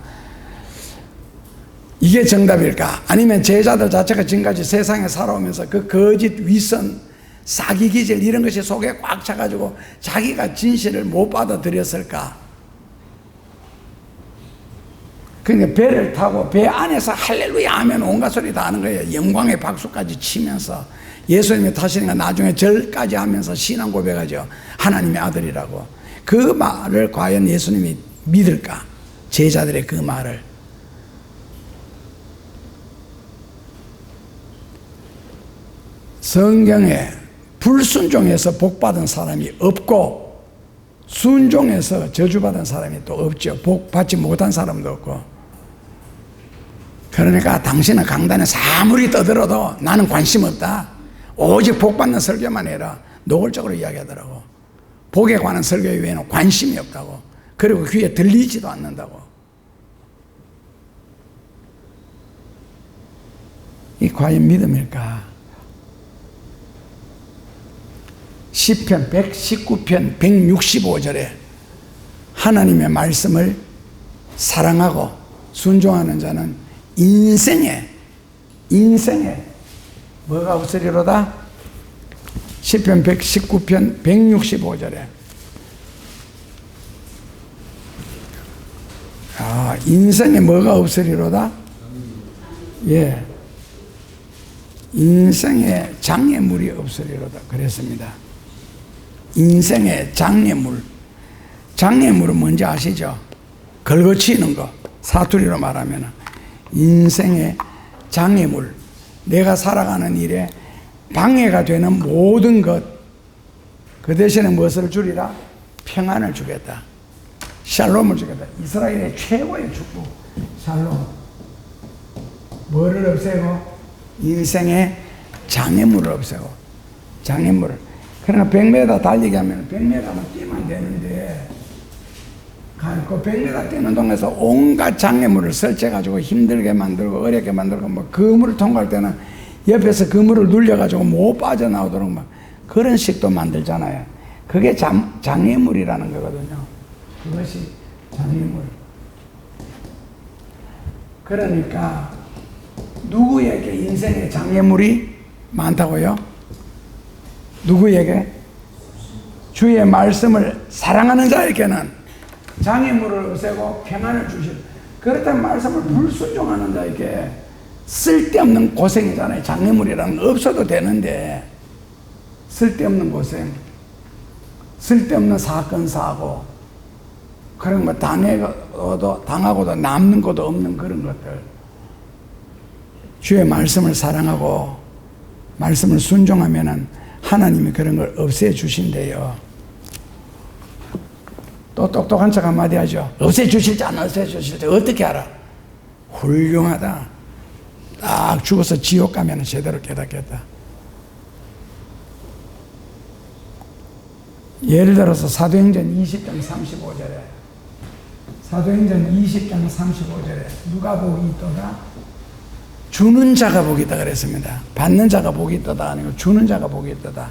이게 정답일까? 아니면 제자들 자체가 지금까지 세상에 살아오면서 그 거짓, 위선, 사기, 기질 이런 것이 속에 꽉 차가지고 자기가 진실을 못 받아들였을까? 그러니까 배를 타고 배 안에서 할렐루야 하면 온갖 소리 다 하는 거예요. 영광의 박수까지 치면서 예수님이 타시니까 나중에 절까지 하면서 신앙 고백하죠. 하나님의 아들이라고. 그 말을 과연 예수님이 믿을까? 제자들의 그 말을. 성경에 불순종해서 복받은 사람이 없고 순종해서 저주받은 사람이 또 없죠. 복받지 못한 사람도 없고. 그러니까 당신은 강단에서 아무리 떠들어도 나는 관심 없다. 오직 복받는 설교만 해라. 노골적으로 이야기하더라고. 복에 관한 설교 외에는 관심이 없다고. 그리고 귀에 들리지도 않는다고. 이 과연 믿음일까? 시편 119편 165절에 하나님의 말씀을 사랑하고 순종하는 자는 인생에 뭐가 없으리로다? 시편 119편 165절에 인생에 뭐가 없으리로다? 예, 인생에 장애물이 없으리로다 그랬습니다. 인생의 장애물은 뭔지 아시죠? 걸거치는 거, 사투리로 말하면 인생의 장애물, 내가 살아가는 일에 방해가 되는 모든 것, 그 대신에 무엇을 주리라? 평안을 주겠다. 샬롬을 주겠다. 이스라엘의 최고의 축복, 샬롬. 뭐를 없애고? 인생의 장애물을 없애고, 장애물을. 그러나 100m 달리기 하면 100m만 뛰면 되는데, 그 100m 뛰는 동네에서 온갖 장애물을 설치해가지고 힘들게 만들고 어렵게 만들고, 뭐 그물을 통과할 때는 옆에서 그물을 눌려가지고 못 빠져나오도록 막 그런 식도 만들잖아요. 그게 장애물이라는 거거든요. 그것이 장애물. 그러니까 누구에게 인생의 장애물이 많다고요? 누구에게? 주의 말씀을 사랑하는 자에게는 장애물을 없애고 평안을 주실. 그렇다면 말씀을 불순종하는 자에게 쓸데없는 고생이잖아요. 장애물이라는 건 없어도 되는데, 쓸데없는 고생, 쓸데없는 사건 사고, 그런 거 당하고도 남는 것도 없는 그런 것들. 주의 말씀을 사랑하고 말씀을 순종하면은 하나님이 그런 걸 없애 주신대요. 또 똑똑한 척 한마디 하죠. 없애 주실지 안 없애 주실지 어떻게 알아? 훌륭하다. 딱 죽어서 지옥 가면 제대로 깨닫겠다. 예를 들어서 사도행전 20장 35절에, 사도행전 20장 35절에 누가 복이 있도다? 주는 자가 복이 있다 그랬습니다. 받는 자가 복이 있도다 아니고 주는 자가 복이 있도다.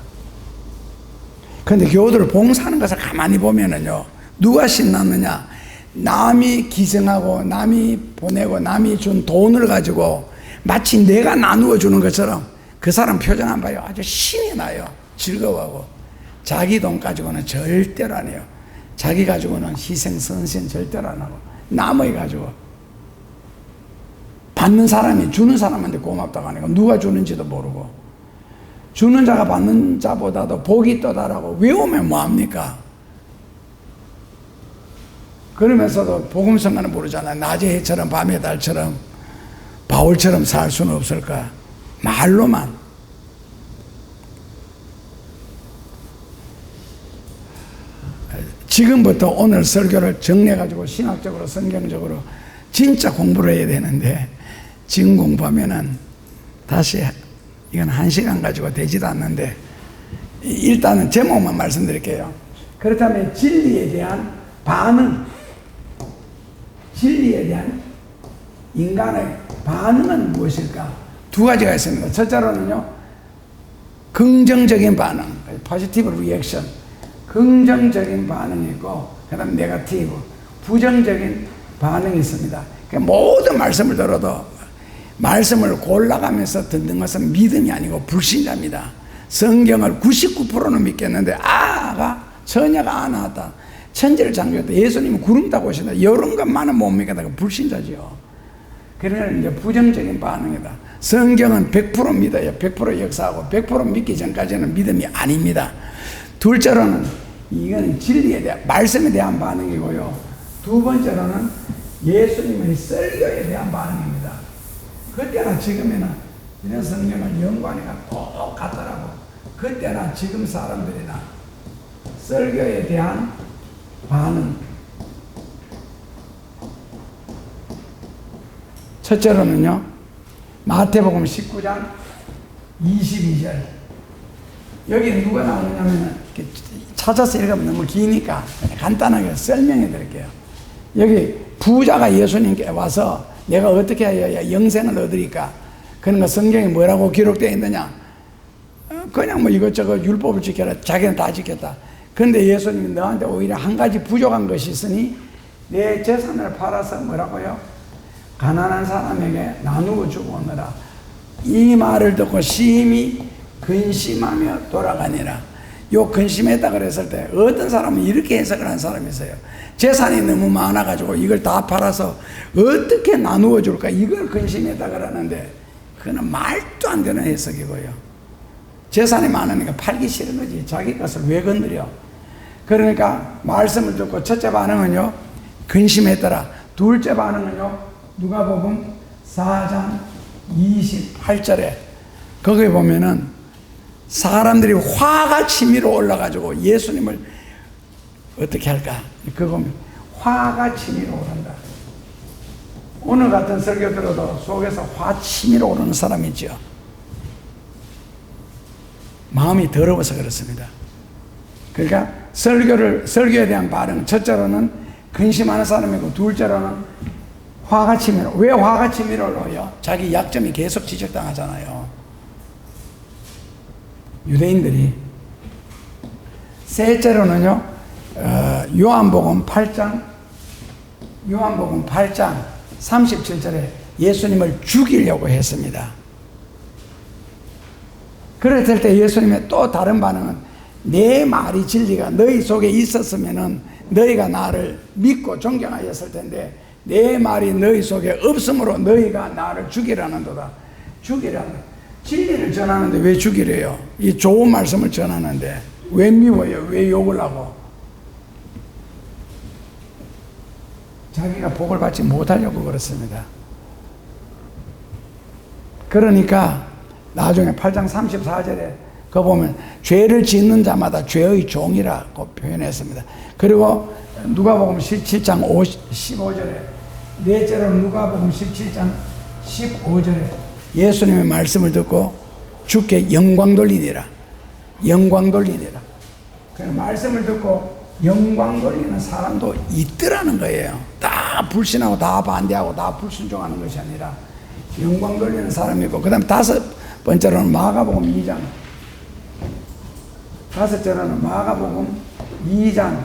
그런데 교우들 봉사하는 것을 가만히 보면은요, 누가 신났느냐? 남이 기증하고 남이 보내고 남이 준 돈을 가지고 마치 내가 나누어 주는 것처럼 그 사람 표정 안 봐요. 아주 신이 나요. 즐거워하고. 자기 돈 가지고는 절대로 안 해요. 자기 가지고는 희생 선신 절대로 안 하고, 남의 가지고. 받는 사람이 주는 사람한테 고맙다고 하니까 누가 주는지도 모르고, 주는 자가 받는 자보다도 복이 있도다라고 외우면 뭐합니까? 그러면서도 복음성가는 모르잖아요. 낮의 해처럼 밤의 달처럼 바울처럼 살 수는 없을까? 말로만. 지금부터 오늘 설교를 정리해가지고 신학적으로 성경적으로 진짜 공부를 해야 되는데, 지금 공부하면은 다시 이건 1시간 가지고 되지도 않는데, 일단은 제목만 말씀드릴게요. 그렇다면 진리에 대한 반응, 진리에 대한 인간의 반응은 무엇일까? 두 가지가 있습니다. 첫째로는요, 긍정적인 반응, 포지티브 리액션, 긍정적인 반응이 있고, 그 다음에 네거티브, 부정적인 반응이 있습니다. 그러니까 모든 말씀을 들어도 말씀을 골라가면서 듣는 것은 믿음이 아니고 불신자입니다. 성경을 99%는 믿겠는데 아가 처녀가 안 나왔다, 천지를 창조했다, 예수님은 구름 타고 오신다, 이런 것만은 못 믿겠다. 불신자지요. 그러면 이제 부정적인 반응이다. 성경은 100% 믿어요. 100% 역사하고 100% 믿기 전까지는 믿음이 아닙니다. 둘째로는 이거는 진리에 대한, 말씀에 대한 반응이고요. 두 번째로는 예수님의 설교에 대한 반응입니다. 그때나 지금이나 이런 성경을 연구하니까 똑같더라고. 그때나 지금 사람들이나 설교에 대한 반응. 첫째로는요, 마태복음 19장 22절. 여기 누가 나오느냐면, 찾아서 읽으면 너무 기니까 간단하게 설명해 드릴게요. 여기 부자가 예수님께 와서 내가 어떻게 해야 영생을 얻으리까? 그러니까 성경에 뭐라고 기록되어 있느냐? 그냥 뭐 이것저것 율법을 지켜라. 자기는 다 지켰다. 그런데 예수님이 너한테 오히려 한 가지 부족한 것이 있으니 내 재산을 팔아서 뭐라고요? 가난한 사람에게 나누어 주고 오너라. 이 말을 듣고 심히 근심하며 돌아가니라. 요 근심했다 그랬을 때 어떤 사람은 이렇게 해석을 한 사람이 있어요. 재산이 너무 많아가지고 이걸 다 팔아서 어떻게 나누어 줄까, 이걸 근심했다 그러는데 그건 말도 안 되는 해석이고요. 재산이 많으니까 팔기 싫은 거지. 자기 것을 왜 건드려? 그러니까 말씀을 듣고 첫째 반응은요, 근심했더라. 둘째 반응은요, 누가복음 4장 28절에 거기에 보면은 사람들이 화가 치밀어 올라가지고 예수님을 어떻게 할까? 그거 보면 화가 치밀어 오른다. 오늘 같은 설교 들어도 속에서 화 치밀어 오르는 사람이 있죠. 마음이 더러워서 그렇습니다. 그러니까 설교에 대한 반응, 첫째로는 근심하는 사람이고, 둘째로는 화가 치밀어. 왜 화가 치밀어요? 자기 약점이 계속 지적당하잖아요. 유대인들이. 셋째로는요, 요한복음 8장 37절에 예수님을 죽이려고 했습니다. 그랬을 때 예수님의 또 다른 반응은, 내 말이 진리가 너희 속에 있었으면은 너희가 나를 믿고 존경하였을 텐데, 내 말이 너희 속에 없으므로 너희가 나를 죽이라는도다. 죽이라는, 진리를 전하는데 왜 죽이래요? 이 좋은 말씀을 전하는데 왜 미워요? 왜 욕을 하고? 자기가 복을 받지 못하려고 그렇습니다. 그러니까 나중에 8장 34절에 그 보면 죄를 짓는 자마다 죄의 종이라고 표현했습니다. 그리고 누가복음 17장 15절에, 넷째로 누가복음 17장 15절에 예수님의 말씀을 듣고 주께 영광 돌리니라. 영광 돌리니라. 그 말씀을 듣고 영광 돌리는 사람도 있더라는 거예요. 다 불신하고 다 반대하고 다 불순종하는 것이 아니라 영광 돌리는 사람이 있고, 그 다음에 다섯 번째로는 마가복음 2장, 다섯째로는 마가복음 2장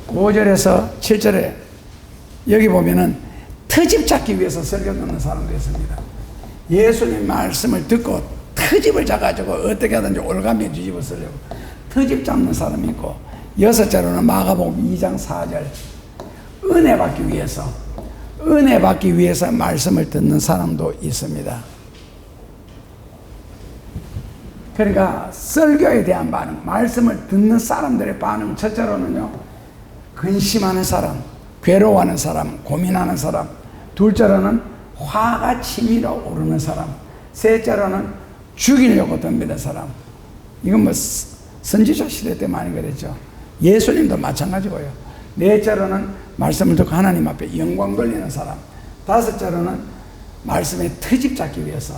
5절에서 7절에 여기 보면은 트집 찾기 위해서 설교 듣는 사람도 있습니다. 예수님 말씀을 듣고 트집을 잡아가지고 어떻게 하든지 올가미에 뒤집어 쓰려고 트집 잡는 사람이 있고, 여섯째로는 마가복음 2장 4절, 은혜 받기 위해서 말씀을 듣는 사람도 있습니다. 그러니까 설교에 대한 반응, 말씀을 듣는 사람들의 반응, 첫째로는요, 근심하는 사람, 괴로워하는 사람, 고민하는 사람, 둘째로는 화가 치밀어 오르는 사람, 셋째로는 죽이려고 덤비는 사람. 이건 뭐 선지자 시대 때 많이 그랬죠. 예수님도 마찬가지고요. 넷째로는 말씀을 듣고 하나님 앞에 영광 돌리는 사람, 다섯째로는 말씀에 트집 잡기 위해서,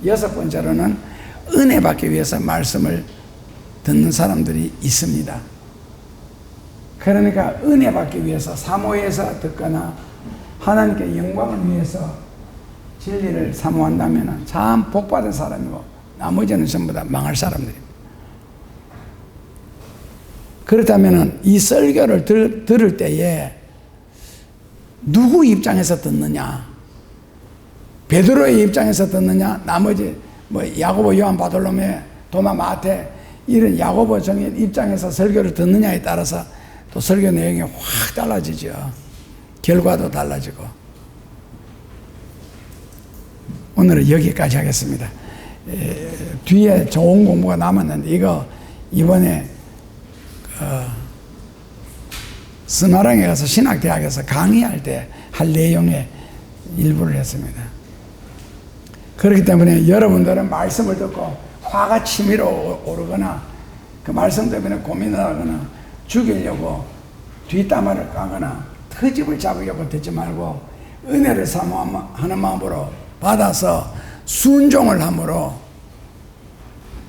여섯 번째로는 은혜 받기 위해서 말씀을 듣는 사람들이 있습니다. 그러니까 은혜 받기 위해서 사모해서 듣거나 하나님께 영광을 위해서 진리를 사모한다면 참 복받은 사람이고, 나머지는 전부 다 망할 사람들입니다. 그렇다면 이 설교를 들을 때에 누구 입장에서 듣느냐? 베드로의 입장에서 듣느냐? 나머지 뭐 야고보, 요한, 바돌로메, 도마, 마태 이런 야고보 정의 입장에서 설교를 듣느냐에 따라서 또 설교 내용이 확 달라지죠. 결과도 달라지고. 오늘은 여기까지 하겠습니다. 뒤에 좋은 공부가 남았는데 이거 이번에 스마랑에 가서 신학대학에서 강의할 때 할 내용의 일부를 했습니다. 그렇기 때문에 여러분들은 말씀을 듣고 화가 치밀어 오르거나 그 말씀 때문에 고민을 하거나 죽이려고 뒷담화를 까거나 트집을 잡으려고 듣지 말고 은혜를 사모하는 마음으로 받아서 순종을 함으로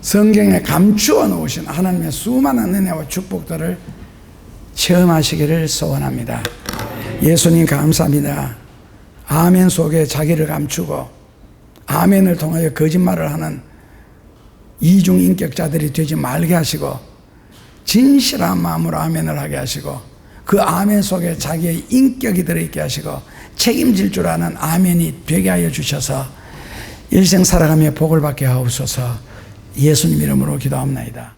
성경에 감추어 놓으신 하나님의 수많은 은혜와 축복들을 체험하시기를 소원합니다. 예수님 감사합니다. 아멘 속에 자기를 감추고 아멘을 통하여 거짓말을 하는 이중인격자들이 되지 말게 하시고 진실한 마음으로 아멘을 하게 하시고 그 아멘 속에 자기의 인격이 들어있게 하시고 책임질 줄 아는 아멘이 되게 하여 주셔서 일생 살아가며 복을 받게 하옵소서. 예수님 이름으로 기도합니다.